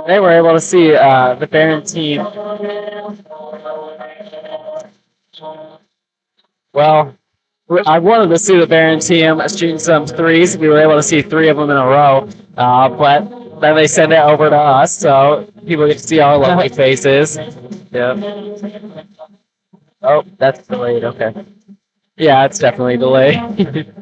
They were able to see the Baron team. Well, I wanted to see the Baron team shooting some threes. We were able to see 3 of them in a row, but then they send it over to us, so people get to see our lovely faces. Yep. Oh, that's delayed. Okay. Yeah, it's definitely delayed.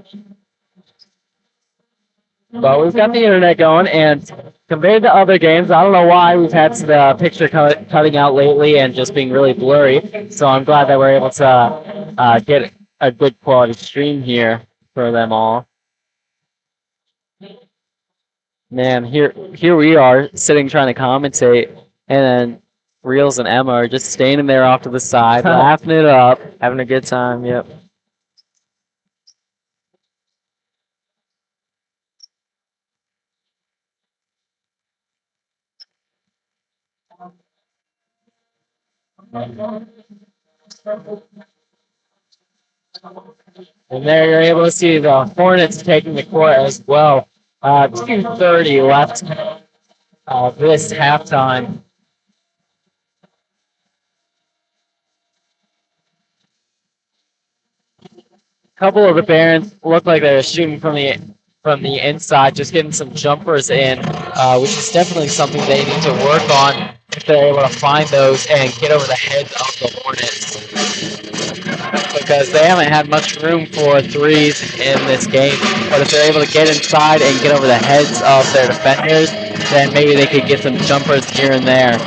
But we've got the internet going, and compared to other games, I don't know why we've had the picture cutting out lately and just being really blurry. So I'm glad that we're able to get a good quality stream here for them all. Man, here we are sitting trying to commentate, and then Reels and Emma are just standing there off to the side, laughing it up, having a good time. Yep. And there you're able to see the Hornets taking the court as well. 2:30 left this halftime. A couple of the Barons look like they're shooting from the inside, just getting some jumpers in, which is definitely something they need to work on if they're able to find those and get over the heads of the Hornets. Because they haven't had much room for threes in this game. But if they're able to get inside and get over the heads of their defenders, then maybe they could get some jumpers here and there.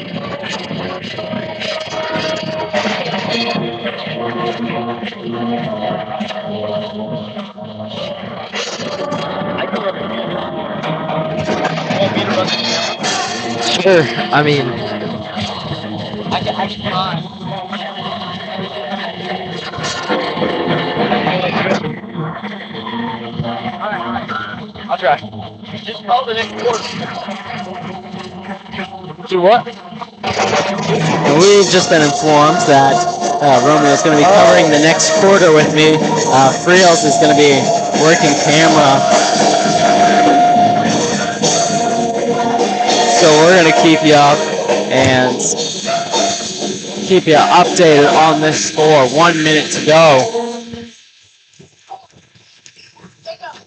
Sure, I mean, I can try. I'll try. Just call the next quarter. Do what? And we've just been informed that Romeo is going to be covering the next quarter with me. Friels is going to be working camera. So we're going to keep you up and keep you updated on this score. 1 minute to go.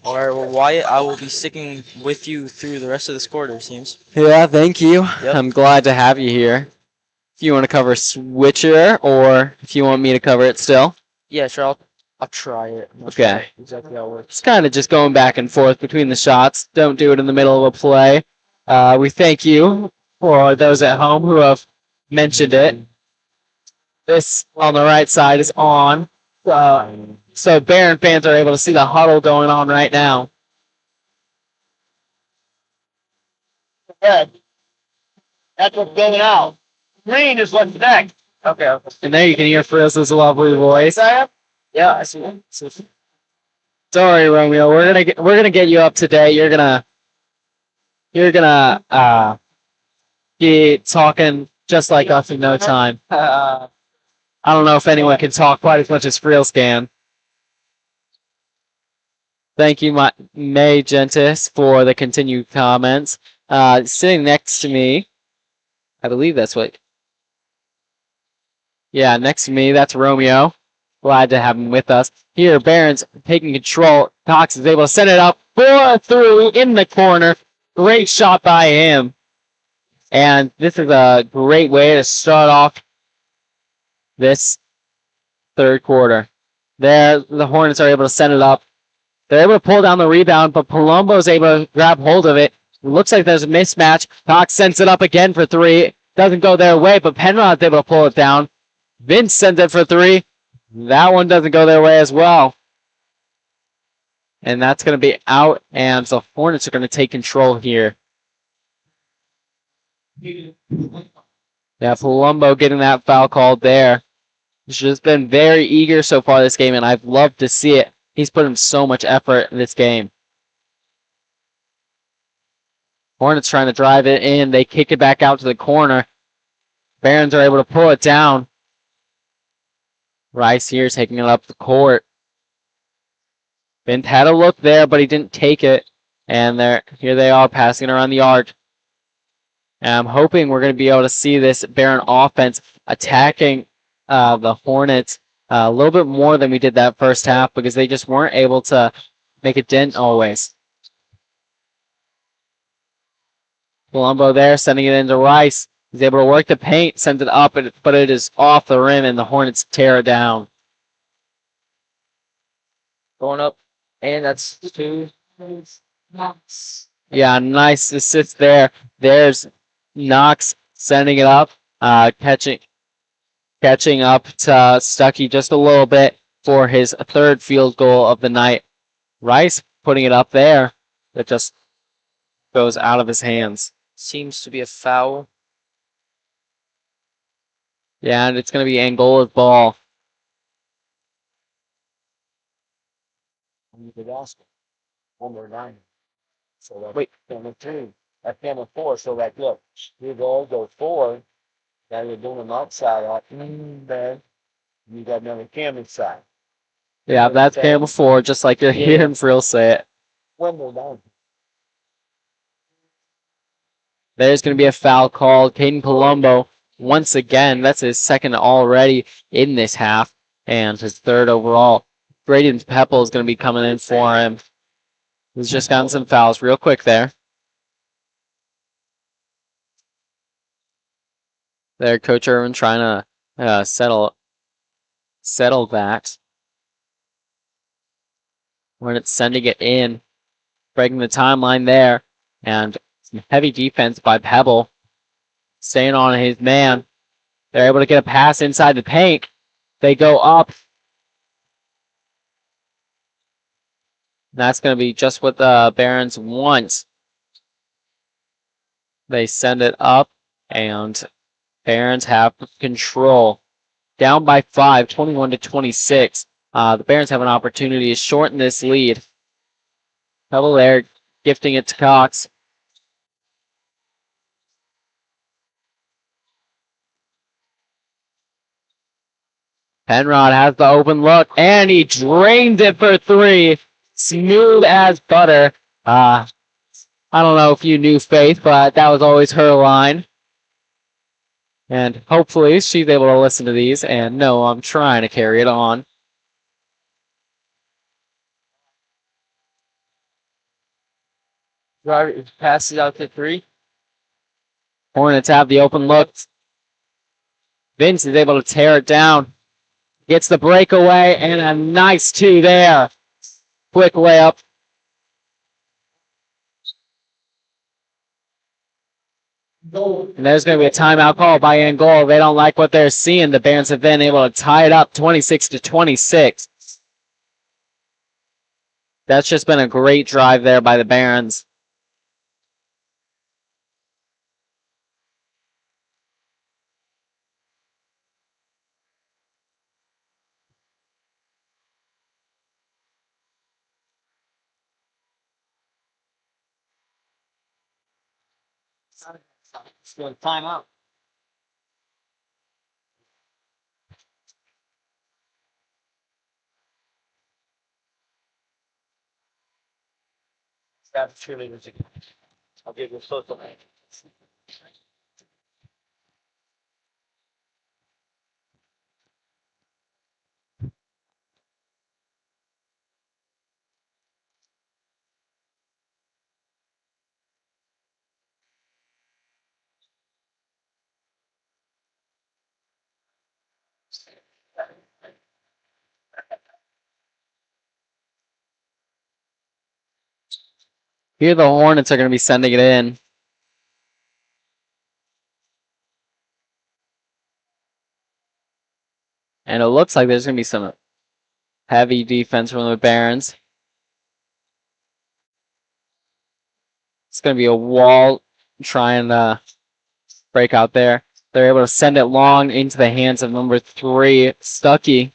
All right, well, Wyatt, I will be sticking with you through the rest of this quarter, it seems. Yeah, thank you. Yep. I'm glad to have you here. If you want to cover Switcher, or if you want me to cover it still. Yeah, sure, I'll try it. I'm not Okay. sure exactly how it works. It's kind of just going back and forth between the shots. Don't do it in the middle of a play. We thank you for those at home who have mentioned it. This on the right side is on. So Baron fans are able to see the huddle going on right now. Good. That's what's going out. Green is what's next. Okay. And there you can hear Frizz's lovely voice. Yeah, I see it. Sorry, Romeo. We're gonna get you up today. You're gonna be talking just like us in no time. I don't know if anyone can talk quite as much as Friels can. Thank you, May Gentis, for the continued comments. Sitting next to me, I believe that's what. Yeah, next to me, that's Romeo. Glad to have him with us. Here, Barons taking control. Cox is able to send it up for through in the corner. Great shot by him. And this is a great way to start off this third quarter. There, the Hornets are able to send it up. They're able to pull down the rebound, but Palumbo is able to grab hold of it. It looks like there's a mismatch. Cox sends it up again for three. Doesn't go their way, but Penrod's able to pull it down. Vince sends it for three. That one doesn't go their way as well. And that's going to be out, and the Hornets are going to take control here. Yeah, Palumbo getting that foul called there. He's just been very eager so far this game, and I've loved to see it. He's put in so much effort in this game. Hornets trying to drive it in. They kick it back out to the corner. Barons are able to pull it down. Rice here taking it up the court. Bint had a look there, but he didn't take it. And here they are passing it around the arc. And I'm hoping we're going to be able to see this Baron offense attacking the Hornets a little bit more than we did that first half because they just weren't able to make a dent always. Palumbo there sending it into Rice. He's able to work the paint, sends it up, but it is off the rim, and the Hornets tear it down. Going up, and that's two. Yeah, nice assist there. There's Knox sending it up, catching up to Stuckey just a little bit for his third field goal of the night. Rice putting it up there. That just goes out of his hands. Seems to be a foul. Yeah, and it's going to be Angola's ball. One more nine. So that Wait. camera two. That camera four. So that look, you go forward. Now you're doing an outside up. Then you got another camera side. Yeah, that's camera 4, just like you're hearing Frill say it. One more down. There's going to be a foul called. Caden Palumbo, once again, that's his second already in this half, and his third overall. Braden Peppel is going to be coming in for him. He's just gotten some fouls real quick there. There, Coach Irvin trying to settle that. When it's sending it in, breaking the timeline there, and some heavy defense by Pebble. Staying on his man. They're able to get a pass inside the paint. They go up. That's going to be just what the Barons want. They send it up, and Barons have control. Down by 5, 21-26. The Barons have an opportunity to shorten this lead. Pebble there, gifting it to Cox. Penrod has the open look, and he drains it for 3. Smooth as butter. I don't know if you knew Faith, but that was always her line. And hopefully she's able to listen to these and know I'm trying to carry it on. Driver passes out to 3. Hornets have the open look. Vince is able to tear it down. Gets the breakaway and a nice 2 there. Quick layup. And there's going to be a timeout call by Angola. They don't like what they're seeing. The Barons have been able to tie it up 26-26. That's just been a great drive there by the Barons. Timeout. Grab the cheerleaders again. I'll give you a social name. Here the Hornets are going to be sending it in. And it looks like there's going to be some heavy defense from the Barons. It's going to be a wall trying to break out there. They're able to send it long into the hands of number 3, Stuckey.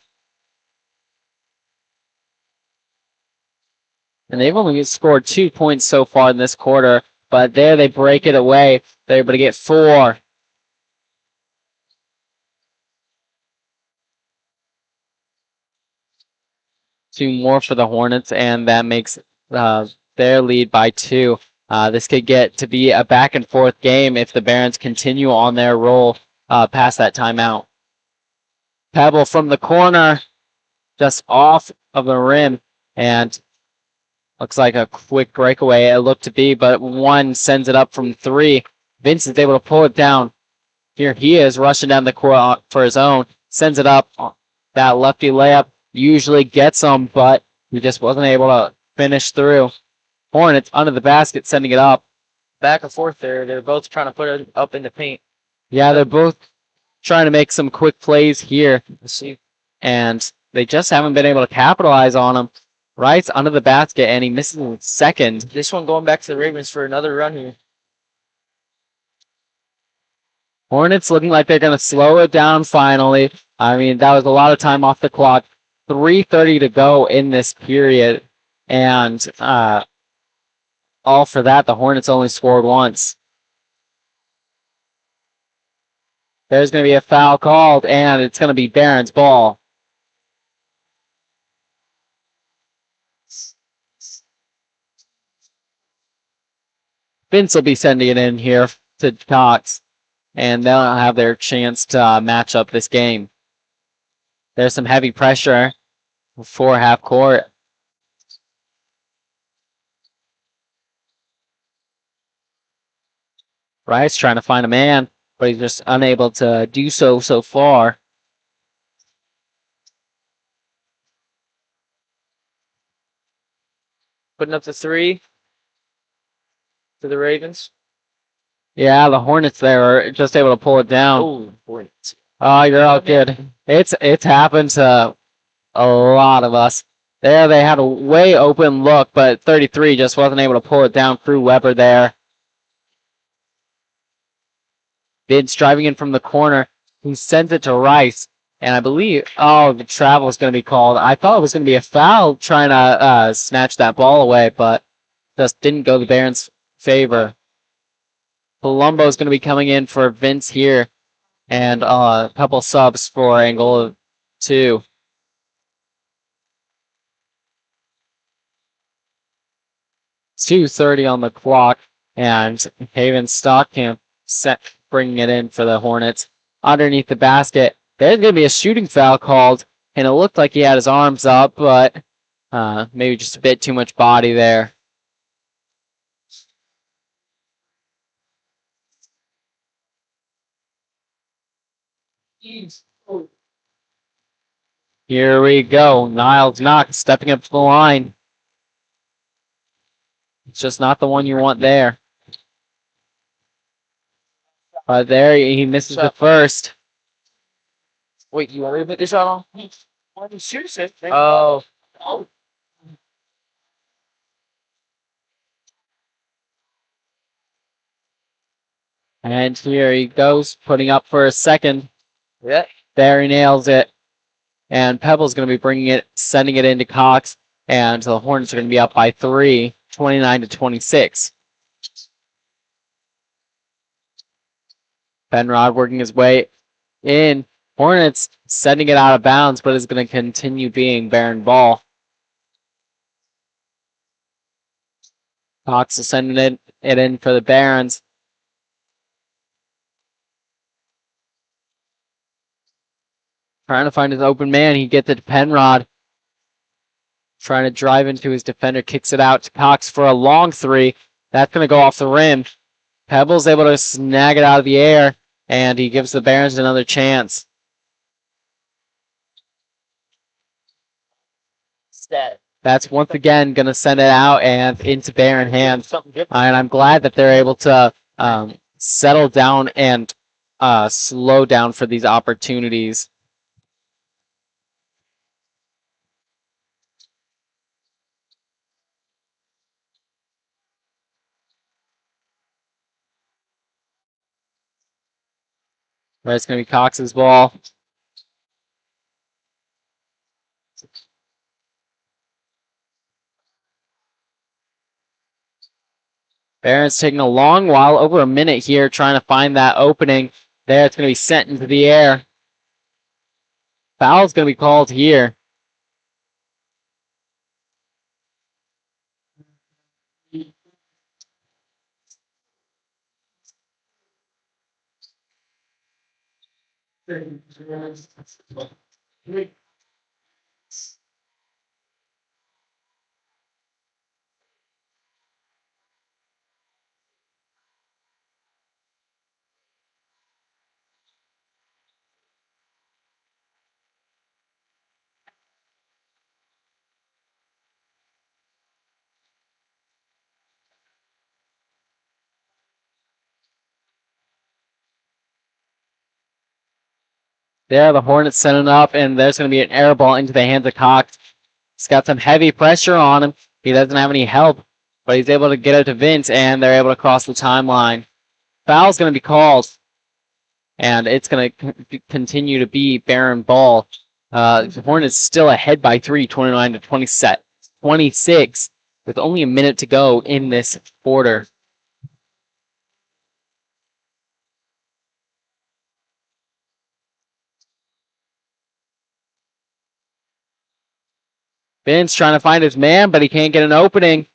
And they've only scored 2 points so far in this quarter, but there they break it away. They're able to get 4. Two more for the Hornets, and that makes their lead by 2. This could get to be a back and forth game if the Barons continue on their roll past that timeout. Pebble from the corner, just off of the rim, and looks like a quick breakaway it looked to be, but one sends it up from 3. Vince is able to pull it down. Here he is rushing down the court for his own, sends it up. That lefty layup usually gets him, but he just wasn't able to finish through. Hornets under the basket, sending it up. Back and forth there. They're both trying to put it up in the paint. Yeah, they're both trying to make some quick plays here. Let's see. And they just haven't been able to capitalize on them. Rice under the basket, and he misses in second. This one going back to the Ravens for another run here. Hornets looking like they're going to slow it down finally. I mean, that was a lot of time off the clock. 3:30 to go in this period. And all for that, the Hornets only scored once. There's going to be a foul called, and it's going to be Barron's ball. Vince will be sending it in here to Cox, and they'll have their chance to match up this game. There's some heavy pressure for half court. Rice trying to find a man, but he's just unable to do so far. Putting up the 3 for the Ravens. Yeah, the Hornets there are just able to pull it down. Oh, Hornets. Oh, you're all good. It's happened to a lot of us. There they had a way open look, but 33 just wasn't able to pull it down through Weber there. Vince driving in from the corner. He sends it to Rice. And I believe, the travel is going to be called. I thought it was going to be a foul trying to snatch that ball away, but just didn't go the Barons' favor. Palumbo is going to be coming in for Vince here. And a couple subs for Angola, too. It's 2:30 on the clock, and Haven Stockamp bringing it in for the Hornets. Underneath the basket, there's going to be a shooting foul called, and it looked like he had his arms up, but maybe just a bit too much body there. Here we go. Niles Knox stepping up to the line. It's just not the one you want there. There he misses the first. Wait, you want me to put this shot on? Oh. And here he goes, putting up for a second. Yeah. There he nails it. And Pebble's going to be sending it into Cox. And the Hornets are going to be up by 3, 29-26. Penrod working his way in. Hornets sending it out of bounds, but is going to continue being Baron ball. Cox is sending it in for the Barons. Trying to find his open man. He gets it to Penrod. Trying to drive into his defender. Kicks it out to Cox for a long 3. That's going to go off the rim. Pebble's able to snag it out of the air. And he gives the Barons another chance. That's once again going to send it out and into Barron hands. And I'm glad that they're able to settle down and slow down for these opportunities. Right, it's going to be Cox's ball. Barron's taking a long while, over a minute here, trying to find that opening. There, it's going to be sent into the air. Foul's going to be called here. There, the Hornets sending up, and there's going to be an air ball into the hands of Cox. He's got some heavy pressure on him. He doesn't have any help, but he's able to get it to Vince, and they're able to cross the timeline. Foul's going to be called, and it's going to continue to be Barron ball. The Hornets still ahead by 3, 29 to 26, with only a minute to go in this quarter. Vince trying to find his man, but he can't get an opening.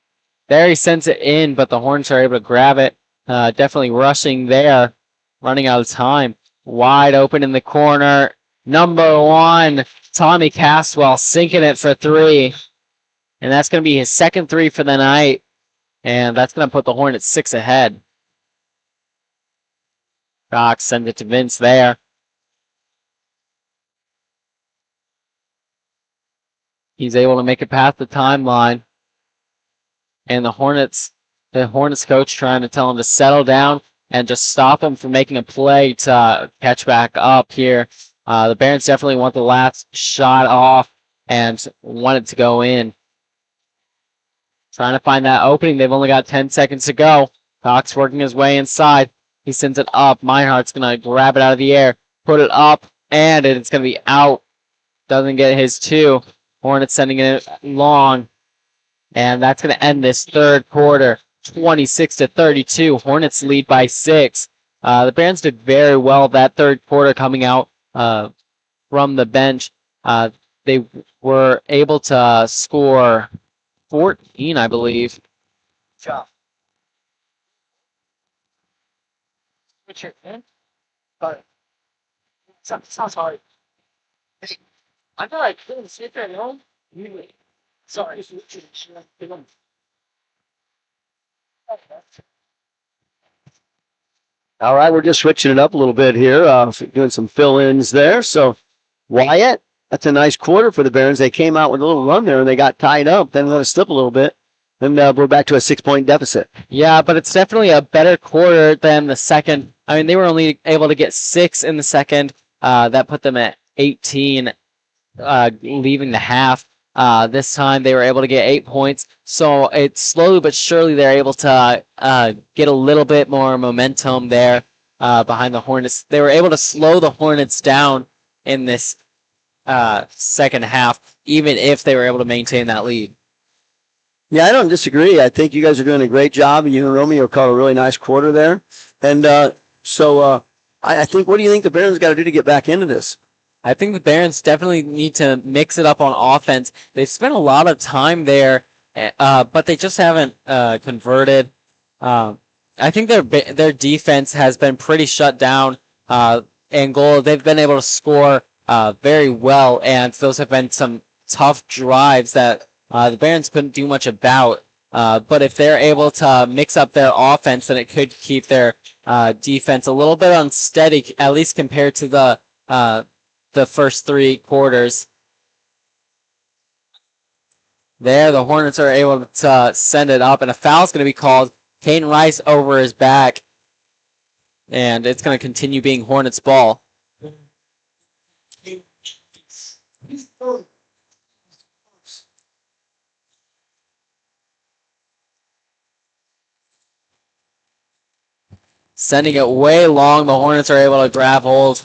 There he sends it in, but the Hornets are able to grab it. Definitely rushing there, running out of time. Wide open in the corner. Number 1, Tommy Caswell sinking it for 3. And that's going to be his second 3 for the night. And that's going to put the Hornets 6 ahead. Cox sends it to Vince there. He's able to make it past the timeline. And the Hornets coach trying to tell him to settle down and just stop him from making a play to catch back up here. The Barons definitely want the last shot off and want it to go in. Trying to find that opening. They've only got 10 seconds to go. Cox working his way inside. He sends it up. Meinhardt's going to grab it out of the air, put it up, and it's going to be out. Doesn't get his 2. Hornets sending it long. And that's going to end this third quarter. 26 to 32. Hornets lead by 6. The Barons did very well that third quarter coming out from the bench. They were able to score 14, I believe. Job. Richard, man. But sounds hard. I feel like didn't sit there at home. Really. Sorry. All right, we're just switching it up a little bit here, doing some fill-ins there. So, Wyatt, that's a nice quarter for the Barons. They came out with a little run there, and they got tied up, then let it slip a little bit. Then we're back to a 6-point deficit. Yeah, but it's definitely a better quarter than the second. I mean, they were only able to get 6 in the second. That put them at 18, leaving the half. This time they were able to get 8 points. So it's slowly but surely they're able to get a little bit more momentum there behind the Hornets. They were able to slow the Hornets down in this second half, even if they were able to maintain that lead. Yeah, I don't disagree. I think you guys are doing a great job. You and Romeo caught a really nice quarter there. And I think, what do you think the Barons got to do to get back into this? I think the Barons definitely need to mix it up on offense. They've spent a lot of time there, but they just haven't converted. I think their defense has been pretty shut down. Angola, they've been able to score very well, and those have been some tough drives that the Barons couldn't do much about. But if they're able to mix up their offense, then it could keep their defense a little bit unsteady, at least compared to the first 3 quarters. There, the Hornets are able to send it up, and a foul's going to be called. Caden Rice over his back, and it's going to continue being Hornets ball. Sending it way long, the Hornets are able to grab hold.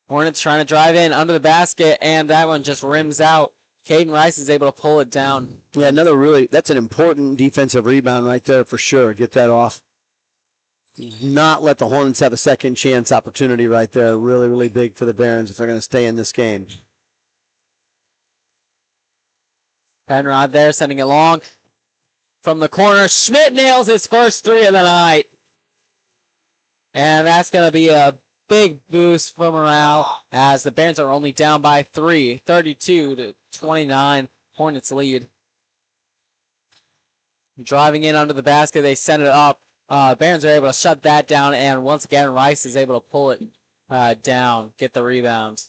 Hornets trying to drive in under the basket, and that one just rims out. Caden Rice is able to pull it down. Yeah, that's an important defensive rebound right there for sure. Get that off. Not let the Hornets have a second chance opportunity right there. Really, really big for the Barons if they're going to stay in this game. Penrod there sending it long from the corner. Schmidt nails his first three of the night. And that's going to be a big boost for morale as the Barons are only down by 3, 32-29. Hornets lead. Driving in under the basket, they send it up. Barons are able to shut that down, and once again, Rice is able to pull it down, get the rebound.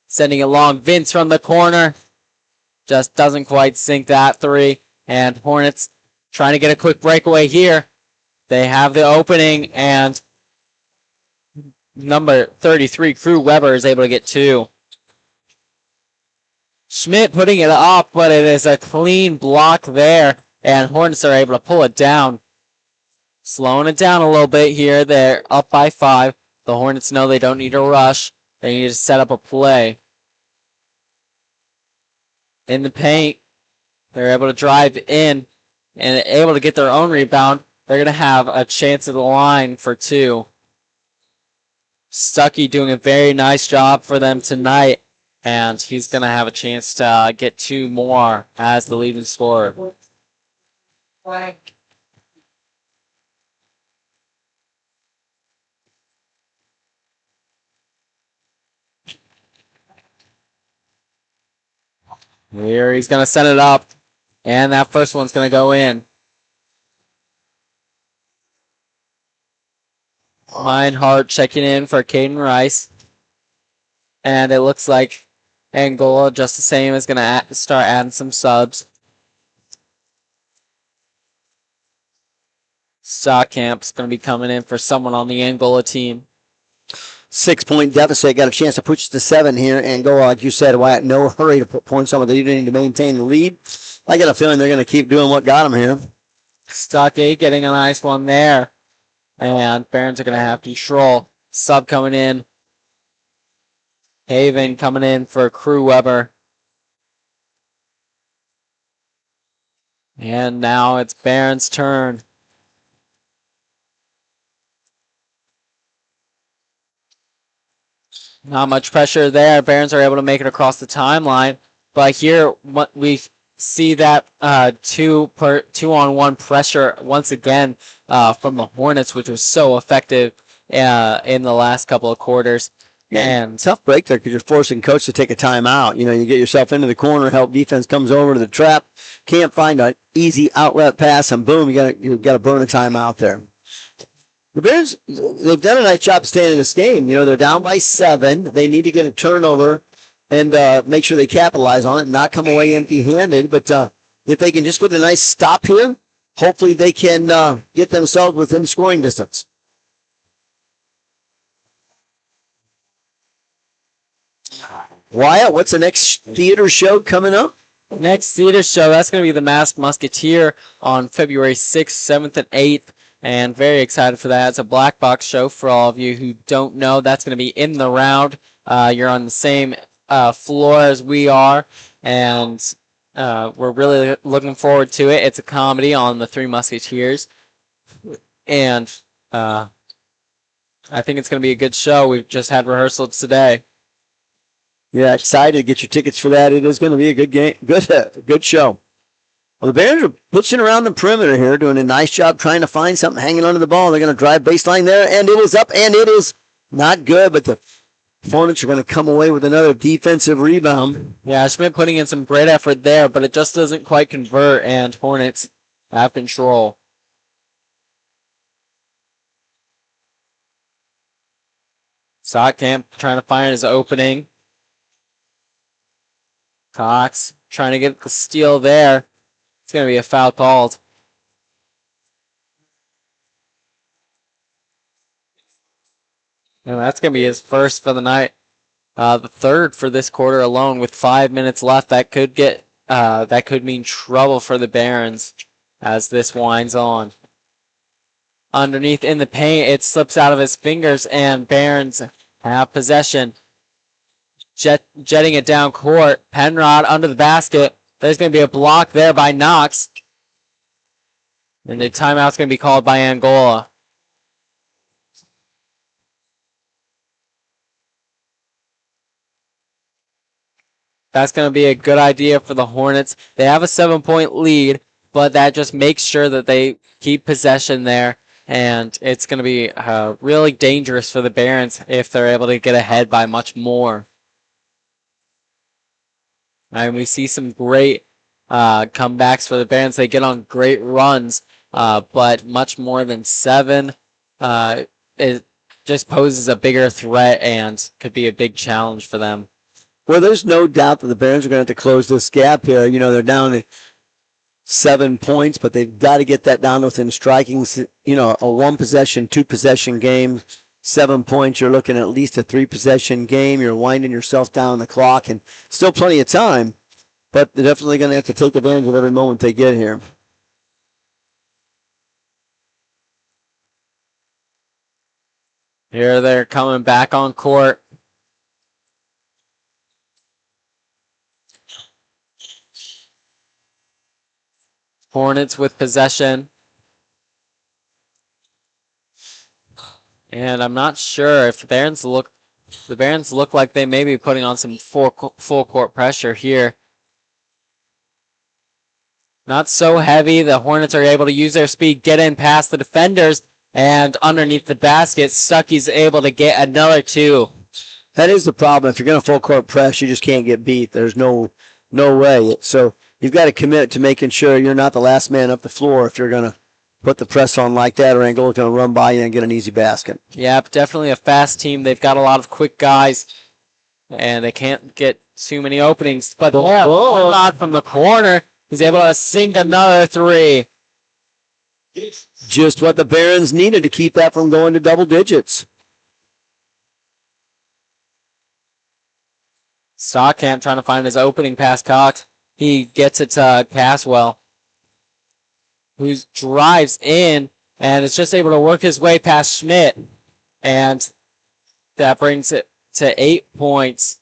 Sending it long, Vince from the corner. Just doesn't quite sink that three. And Hornets trying to get a quick breakaway here. They have the opening, and number 33, Crew Weber, is able to get two. Schmidt putting it up, but it is a clean block there, and Hornets are able to pull it down. Slowing it down a little bit here. They're up by 5. The Hornets know they don't need to rush. They need to set up a play. In the paint, they're able to drive in and able to get their own rebound. They're going to have a chance at the line for two. Stuckey doing a very nice job for them tonight, and he's going to have a chance to get two more as the leading scorer. Here he's going to set it up, and that first one's going to go in. Meinhardt checking in for Caden Rice. And it looks like Angola, just the same, is going to start adding some subs. Stockcamp's going to be coming in for someone on the Angola team. 6-point deficit. Got a chance to push to 7 here. Angola, like you said, Wyatt, no hurry to put points on, but they need to maintain the lead. I got a feeling they're going to keep doing what got them here. Stuckey getting a nice one there. And Barons are going to have control. Sub coming in. Haven coming in for Crew Weber. And now it's Barons' turn. Not much pressure there. Barons are able to make it across the timeline. But here we see that 2-on-1 pressure once again from the Hornets, which was so effective in the last couple of quarters. And tough break there because you're forcing coach to take a timeout. You know, you get yourself into the corner, help defense comes over to the trap, can't find an easy outlet pass, and boom, you got to burn a timeout there. The Bears, they've done a nice job staying in this game. You know, they're down by 7. They need to get a turnover and make sure they capitalize on it and not come away empty-handed. But if they can just put a nice stop here, hopefully they can get themselves within scoring distance. Wyatt, what's the next theater show coming up? Next theater show, that's going to be The Masked Musketeer on February 6th, 7th, and 8th. And very excited for that. It's a black box show for all of you who don't know. That's going to be in the round. You're on the same floor as we are. And we're really looking forward to it. It's a comedy on the Three Musketeers. And I think it's going to be a good show. We've just had rehearsals today. Yeah, excited to get your tickets for that. It is going to be a good game, good show. Well, the Bears are pushing around the perimeter here, doing a nice job trying to find something hanging under the ball. They're going to drive baseline there, and it is up, and it is not good, but the Hornets are going to come away with another defensive rebound. Yeah, Schmidt putting in some great effort there, but it just doesn't quite convert, and Hornets have control. Stockamp trying to find his opening. Cox trying to get the steal there. It's going to be a foul called. And that's going to be his first for the night. The third for this quarter alone with 5 minutes left. That could mean trouble for the Barons as this winds on. Underneath in the paint, it slips out of his fingers, and Barons have possession. Jetting it down court. Penrod under the basket. There's going to be a block there by Knox. And the timeout's going to be called by Angola. That's going to be a good idea for the Hornets. They have a 7-point lead, but that just makes sure that they keep possession there. And it's going to be really dangerous for the Barons if they're able to get ahead by much more. And we see some great comebacks for the Barons. They get on great runs, but much more than 7, it just poses a bigger threat and could be a big challenge for them. Well, there's no doubt that the Barons are going to have to close this gap here. You know, they're down to 7 points, but they've got to get that down within striking. You know, a 1-possession, 2-possession game, 7 points. You're looking at least a 3-possession game. You're winding yourself down the clock, and still plenty of time. But they're definitely going to have to take advantage of every moment they get here. Here they're coming back on court. Hornets with possession. And I'm not sure if the Barons look like they may be putting on some full court pressure here. Not so heavy. The Hornets are able to use their speed, get in past the defenders, and underneath the basket, Stuckey's able to get another 2. That is the problem. If you're going to full court press, you just can't get beat. There's no way. So you've got to commit to making sure you're not the last man up the floor if you're going to put the press on like that, or Angola's going to run by you and get an easy basket. Yeah, definitely a fast team. They've got a lot of quick guys, and they can't get too many openings. But not from the corner. He's able to sink another 3. Just what the Barons needed to keep that from going to double digits. Stockamp trying to find his opening past Cox. He gets it to Caswell, who drives in and is just able to work his way past Schmidt. And that brings it to 8 points.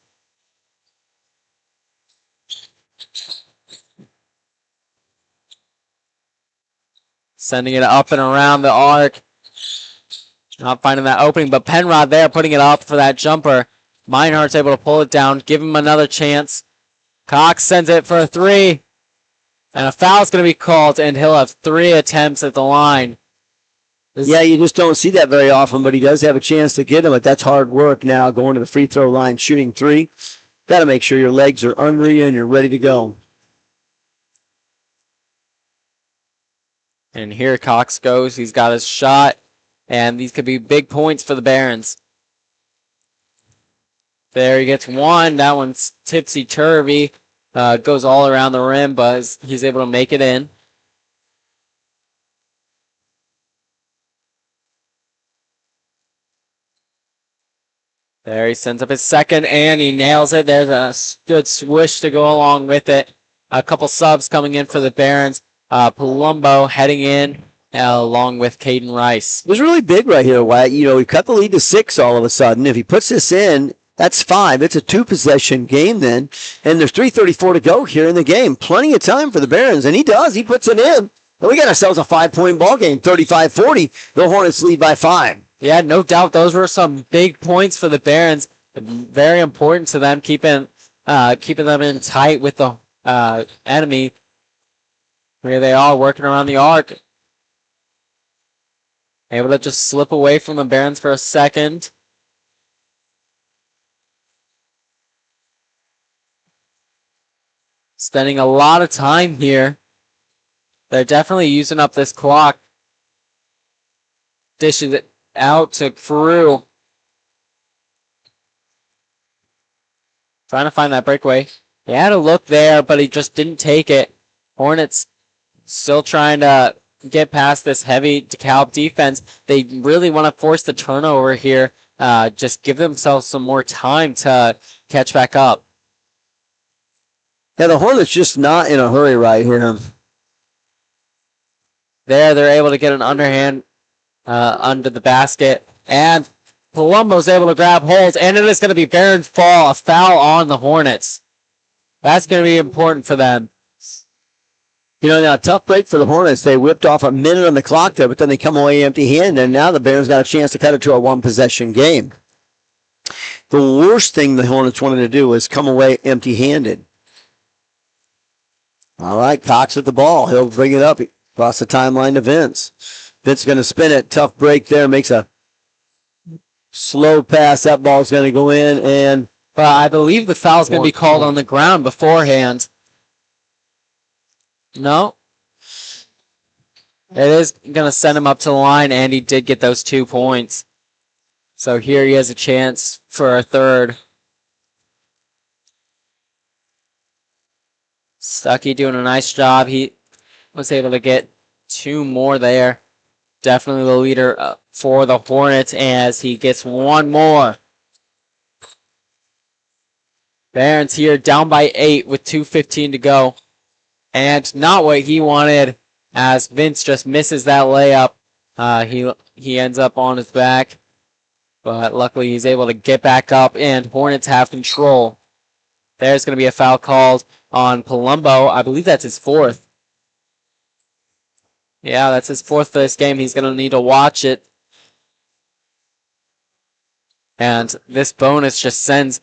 Sending it up and around the arc. Not finding that opening, but Penrod there putting it up for that jumper. Meinhardt's able to pull it down, give him another chance. Cox sends it for a 3. And a foul's going to be called, and he'll have 3 attempts at the line. Yeah, you just don't see that very often, but he does have a chance to get him. But that's hard work now, going to the free throw line, shooting 3. Got to make sure your legs are under you and you're ready to go. And here Cox goes. He's got his shot, and these could be big points for the Barons. There he gets 1. That one's tipsy-turvy. Goes all around the rim, but he's able to make it in. There he sends up his second, and he nails it. There's a good swish to go along with it. A couple subs coming in for the Barons. Palumbo heading in along with Caden Rice. It was really big right here, Wyatt. You know, we cut the lead to 6 all of a sudden. If he puts this in, that's 5. It's a 2-possession game then. And there's 3:34 to go here in the game. Plenty of time for the Barons. And he does. He puts it in. And we got ourselves a 5-point ball game, 35-40. The Hornets lead by 5. Yeah, no doubt. Those were some big points for the Barons. Very important to them, keeping them in tight with the enemy. Here they are working around the arc. Able to just slip away from the Barons for a second. Spending a lot of time here. They're definitely using up this clock. Dishes it out to Carew. Trying to find that breakaway. He had a look there, but he just didn't take it. Hornets still trying to get past this heavy DeKalb defense. They really want to force the turnover here. Just give themselves some more time to catch back up. Yeah, the Hornets just not in a hurry right here. They're able to get an underhand under the basket. And Palumbo's able to grab holds. And it is going to be Barron's fall, a foul on the Hornets. That's going to be important for them. You know, now, tough break for the Hornets. They whipped off a minute on the clock there, but then they come away empty-handed, and now the Barons got a chance to cut it to a one-possession game. The worst thing the Hornets wanted to do was come away empty-handed. All right, Cox with the ball. He'll bring it up across the timeline to Vince. Vince is going to spin it. Tough break there. Makes a slow pass. That ball's going to go in, and but I believe the foul's going to be called on the ground beforehand. No. It is going to send him up to the line, and he did get those 2 points. So here he has a chance for a third. Stuckey doing a nice job. He was able to get 2 more there. Definitely the leader for the Hornets as he gets 1 more. Barons here down by 8 with 2:15 to go. And not what he wanted as Vince just misses that layup. He ends up on his back. But luckily he's able to get back up and Hornets have control. There's going to be a foul called on Palumbo. I believe that's his 4th. Yeah, that's his 4th for this game. He's going to need to watch it. And this bonus just sends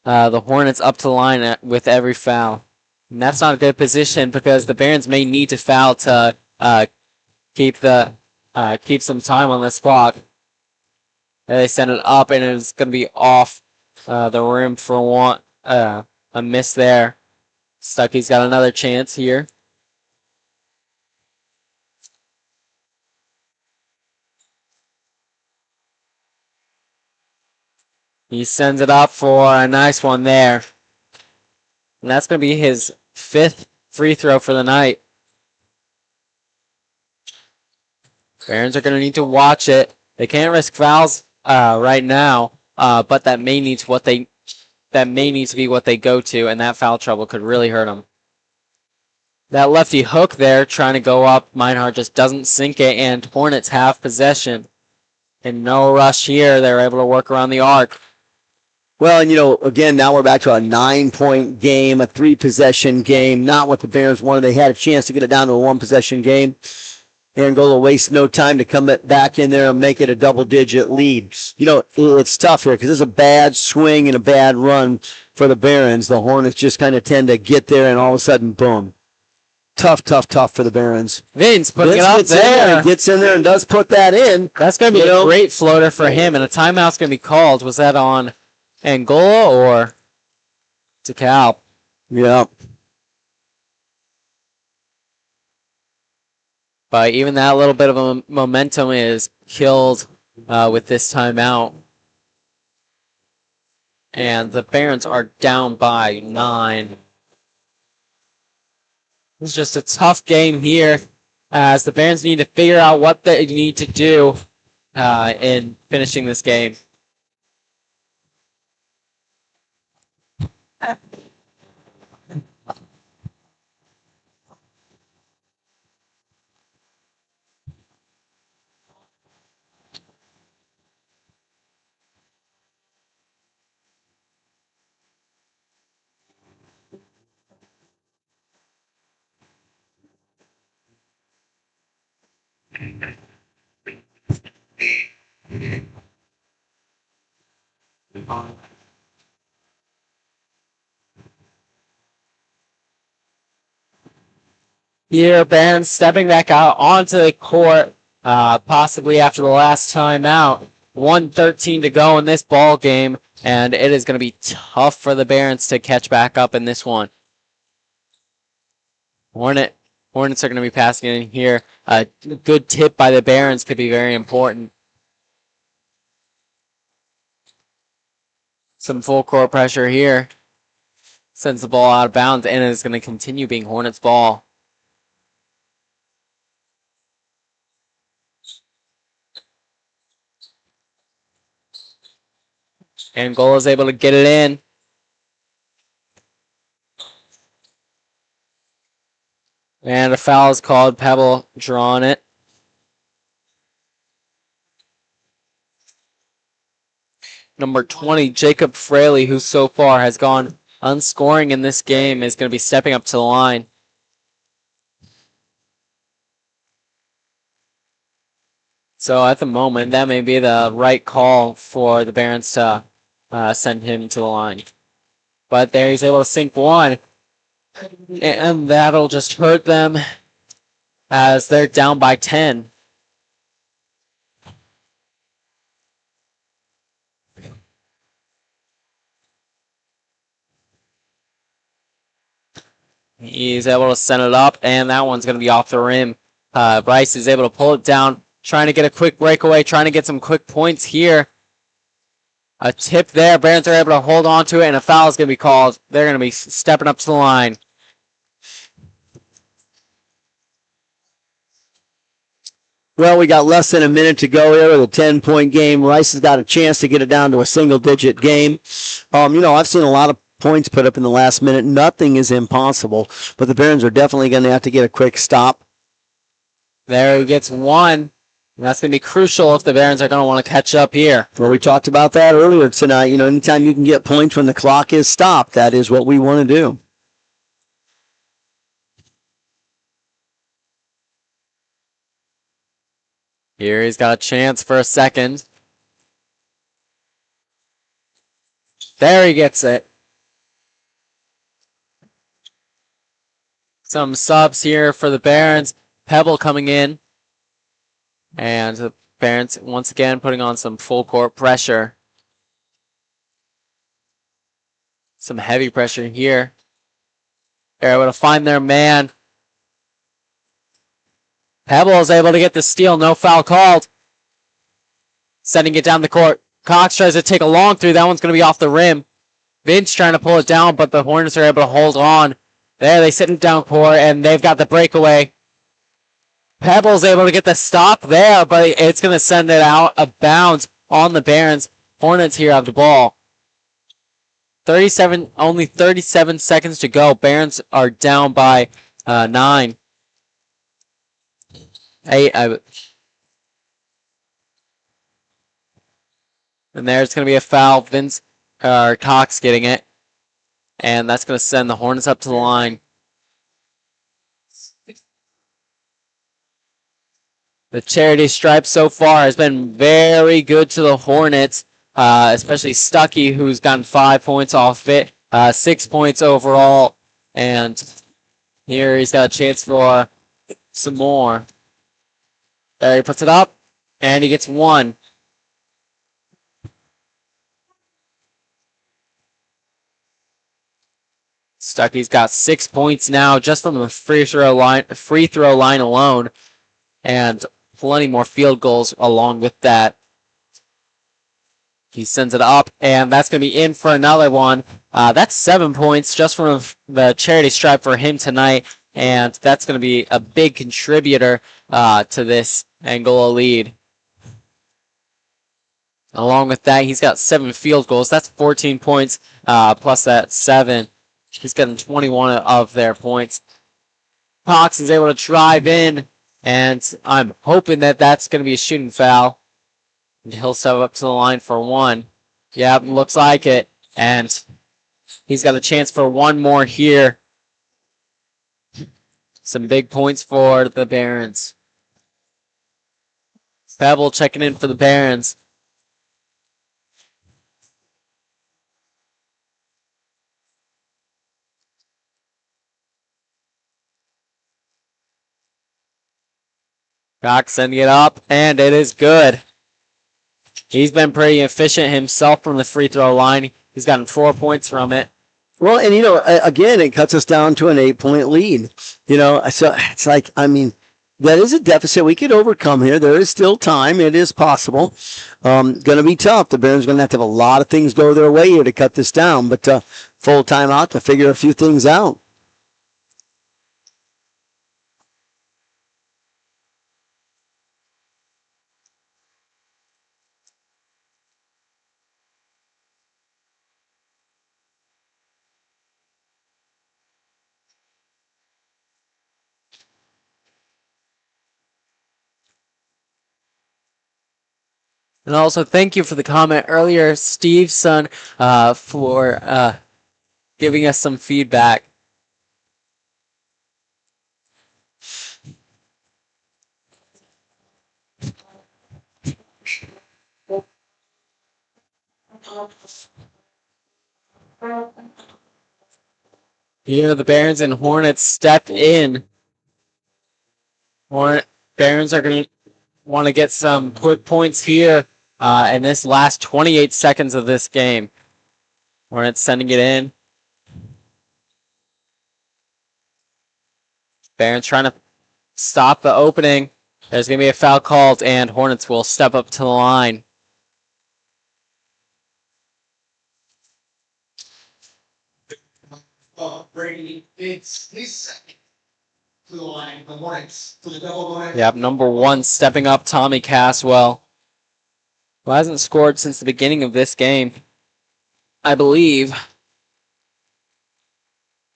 the Hornets up to the line with every foul. And that's not a good position because the Barons may need to foul to keep some time on this clock. They send it up and it's going to be off the rim for a miss there. Stuckey's got another chance here. He sends it up for a nice one there. And that's going to be his 5th free throw for the night. Barons are going to need to watch it. They can't risk fouls right now, but that may need to be what they go to, and that foul trouble could really hurt them. That lefty hook there, trying to go up. Meinhardt just doesn't sink it, and Hornets have possession. And no rush here. They're able to work around the arc. well, and, you know, again, now we're back to a 9-point game, a 3-possession game. Not what the Barons wanted. They had a chance to get it down to a 1-possession game. Angola wastes no time to come back in there and make it a double-digit lead. You know, it's tough here because it's a bad swing and a bad run for the Barons. The Hornets just kind of tend to get there and all of a sudden, boom. Tough for the Barons. Vince putting it up there. Gets in there and does put that in. That's going to be a great floater for him, and a timeout's going to be called. Was that on Angola or DeKalb? Yeah. But even that little bit of a momentum is killed with this timeout. And the Barons are down by 9. It's just a tough game here as the Barons need to figure out what they need to do in finishing this game. Here, Ben stepping back out onto the court, possibly after the last timeout. 1:13 to go in this ball game, and it is going to be tough for the Barons to catch back up in this one. Hornets are going to be passing in here. A good tip by the Barons could be very important. Some full court pressure here. Sends the ball out of bounds, and it's going to continue being Hornets ball. Angola is able to get it in. And a foul is called. Pebble drawing it. Number 20, Jacob Fraley, who so far has gone unscoring in this game, is going to be stepping up to the line. So at the moment, that may be the right call for the Barons to send him to the line. But there he's able to sink one. And that'll just hurt them as they're down by 10. He's able to send it up, and that one's going to be off the rim. Bryce is able to pull it down, trying to get a quick breakaway, trying to get some quick points here. A tip there. Barons are able to hold on to it, and a foul is going to be called. They're going to be stepping up to the line. Well, we got less than a minute to go here with a 10-point game. Rice has got a chance to get it down to a single-digit game. I've seen a lot of points put up in the last minute. Nothing is impossible, but the Barons are definitely going to have to get a quick stop. There he gets one. And that's going to be crucial if the Barons are going to want to catch up here. Well, we talked about that earlier tonight. Anytime you can get points when the clock is stopped, that is what we want to do. Here he's got a chance for a second. There he gets it. Some subs here for the Barons. Pebble coming in. And the Barons once again putting on some full court pressure. Some heavy pressure here. They're able to find their man. Pebble is able to get the steal. No foul called. Sending it down the court. Cox tries to take a long three. That one's going to be off the rim. Vince trying to pull it down, but the Hornets are able to hold on. There, they sit in down court, and they've got the breakaway. Pebble's able to get the stop there, but it's going to send it out of bounds on the Barons. Hornets here have the ball. Only 37 seconds to go. Barons are down by 9. And there's going to be a foul. Cox getting it. And that's going to send the Hornets up to the line. The charity stripe so far has been very good to the Hornets, especially Stuckey, who's gotten 5 points off it, 6 points overall. And here he's got a chance for some more. There he puts it up, and he gets one. Stuckey's got 6 points now just from the free throw line alone, and plenty more field goals along with that. He sends it up, and that's going to be in for another one. That's 7 points just from the charity stripe for him tonight, and that's going to be a big contributor to this Angola lead. Along with that, he's got 7 field goals. That's 14 points plus that 7. He's getting 21 of their points. Cox is able to drive in, and I'm hoping that that's going to be a shooting foul. And he'll step up to the line for one. Yeah, looks like it. And he's got a chance for one more here. Some big points for the Barons. Pebble checking in for the Barons. Cox sending it up, and it is good. He's been pretty efficient himself from the free throw line. He's gotten 4 points from it. Well, and again, it cuts us down to an 8-point lead. So it's like, That is a deficit we could overcome here. There is still time. It is possible. Going to be tough. The Barons are going to have a lot of things go their way here to cut this down, but full timeout to figure a few things out. And also, thank you for the comment earlier, Steve's son, for giving us some feedback. Here, the Barons and Hornets step in. Barons are going to want to get some quick points here in this last 28 seconds of this game. Hornets sending it in. Barons trying to stop the opening. There's going to be a foul called, and Hornets will step up to the line. Brady Biggs, he's second to the line. The Hornets to the double line. Yep, number 1 stepping up, Tommy Caswell, who hasn't scored since the beginning of this game, I believe.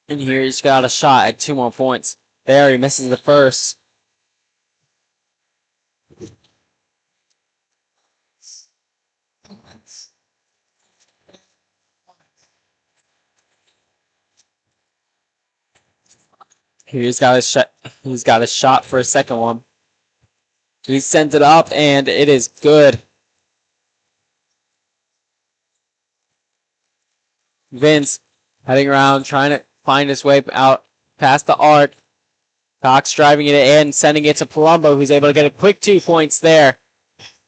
And here he's got a shot at 2 more points. There, he misses the first. He's got his shot. He's got a shot for a second one. He sends it up, and it is good. Vince heading around, trying to find his way out past the arc. Cox driving it in, sending it to Palumbo, who's able to get a quick 2 points there.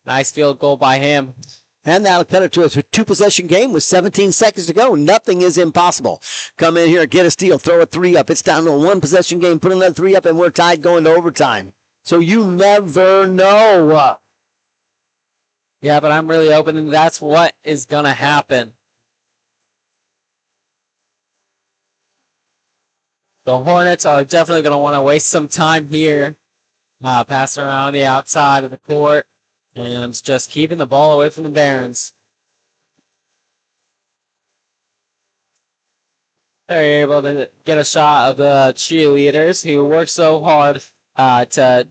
Nice field goal by him. And that'll cut it to a 2-possession game with 17 seconds to go. Nothing is impossible. Come in here, get a steal, throw a 3 up. It's down to a 1-possession game. Put another 3 up, and we're tied going to overtime. So you never know. Yeah, but I'm really hoping that's what is going to happen. The Hornets are definitely going to want to waste some time here. Passing around the outside of the court. And just keeping the ball away from the Barons. They're able to get a shot of the cheerleaders who work so hard to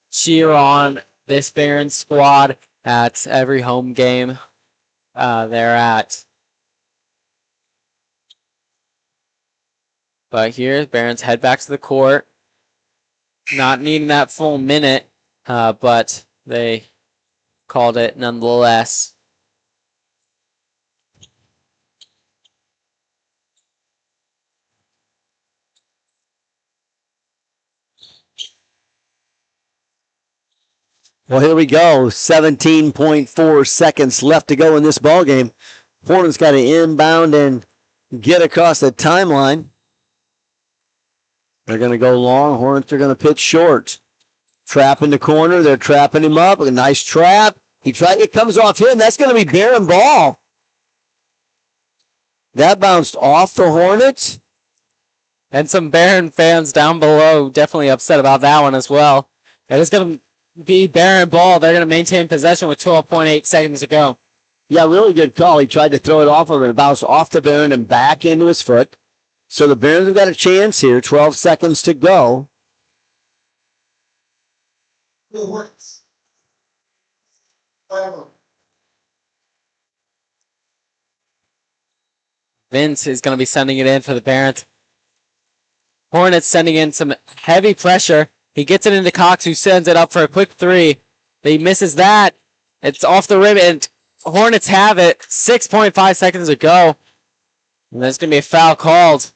cheer on this Barons squad at every home game they're at. But here, the Barons head back to the court. Not needing that full minute, but they called it nonetheless. Well, here we go. 17.4 seconds left to go in this ballgame. Hornets got to inbound and get across the timeline. They're going to go long. Hornets are going to pitch short. Trap in the corner. They're trapping him up. A nice trap. It comes off him. That's going to be Baron ball. That bounced off the Hornets. And some Baron fans down below definitely upset about that one as well. It is going to be Baron ball. They're going to maintain possession with 12.8 seconds to go. Yeah, really good call. He tried to throw it off of him. It bounced off the Baron and back into his foot. So the Barons have got a chance here. 12 seconds to go. The Hornets. Vince is going to be sending it in for the Barons. Hornets sending in some heavy pressure. He gets it into Cox, who sends it up for a quick 3. He misses that. It's off the rim, and Hornets have it. 6.5 seconds to go. And there's going to be a foul called.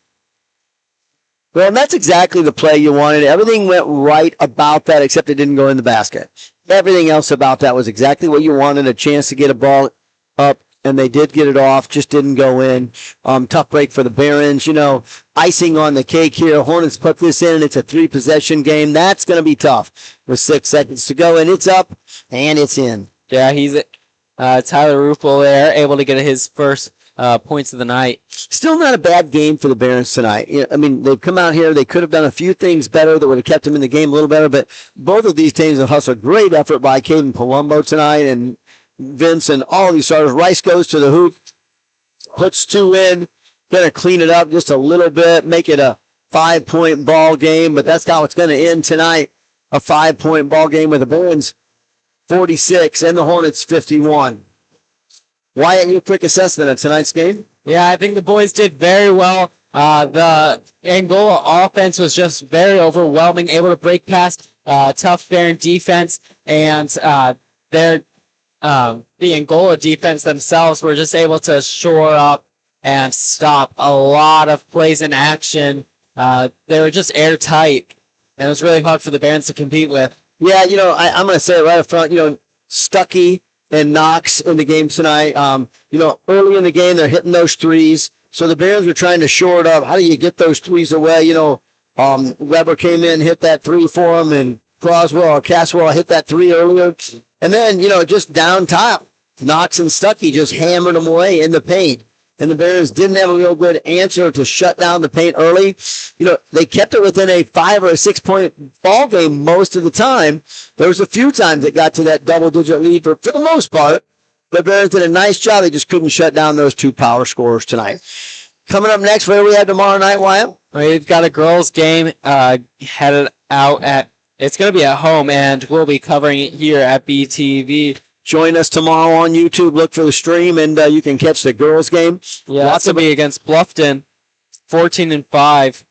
Well, and that's exactly the play you wanted. Everything went right about that, except it didn't go in the basket. Everything else about that was exactly what you wanted, a chance to get a ball up and they did get it off, just didn't go in. Tough break for the Barons. Icing on the cake here. Hornets put this in, and it's a 3-possession game. That's going to be tough with 6 seconds to go, and it's up, and it's in. Yeah, he's Tyler Rupel there, able to get his first points of the night. Still not a bad game for the Barons tonight. They've come out here. They could have done a few things better that would have kept them in the game a little better, but both of these teams have hustled. Great effort by Caden Palumbo tonight, and Vince and all these starters. Rice goes to the hoop, puts 2 in, going to clean it up just a little bit, make it a 5-point ball game, but that's how it's going to end tonight, a 5-point ball game with the Barons 46 and the Hornets 51. Wyatt, your quick assessment of tonight's game? Yeah, I think the boys did very well. The Angola offense was just very overwhelming, able to break past tough Baron defense, and the Angola defense themselves were just able to shore up and stop a lot of plays in action. They were just airtight, and it was really hard for the Barons to compete with. Yeah, I'm going to say it right up front, Stuckey and Knox in the game tonight. Early in the game, they're hitting those threes. So the Barons were trying to shore it up. How do you get those threes away? Weber came in, hit that 3 for him, and Caswell hit that 3 earlier. And then, just down top, Knox and Stuckey just hammered them away in the paint. And the Barons didn't have a real good answer to shut down the paint early. They kept it within a 5 or a 6-point ball game most of the time. There was a few times it got to that double-digit lead for the most part. The Barons did a nice job. They just couldn't shut down those 2 power scorers tonight. Coming up next, what do we have tomorrow night, Wyatt? We've got a girls' game headed out at. It's going to be at home, and we'll be covering it here at BTV. Join us tomorrow on YouTube. Look for the stream, and you can catch the girls' game. Yeah, that's going to be against Bluffton, 14-5.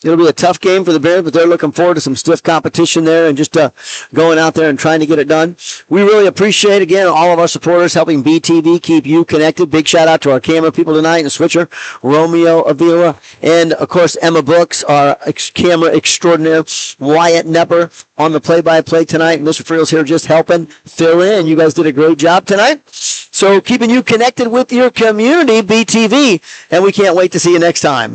It'll be a tough game for the Bears, but they're looking forward to some stiff competition there and just going out there and trying to get it done. We really appreciate, again, all of our supporters helping BTV keep you connected. Big shout-out to our camera people tonight and Switcher, Romeo Avila, and, of course, Emma Brooks, our camera extraordinaire, Wyatt Nepper on the play-by-play tonight. And Mr. Friel's here just helping fill in. You guys did a great job tonight. So keeping you connected with your community, BTV, and we can't wait to see you next time.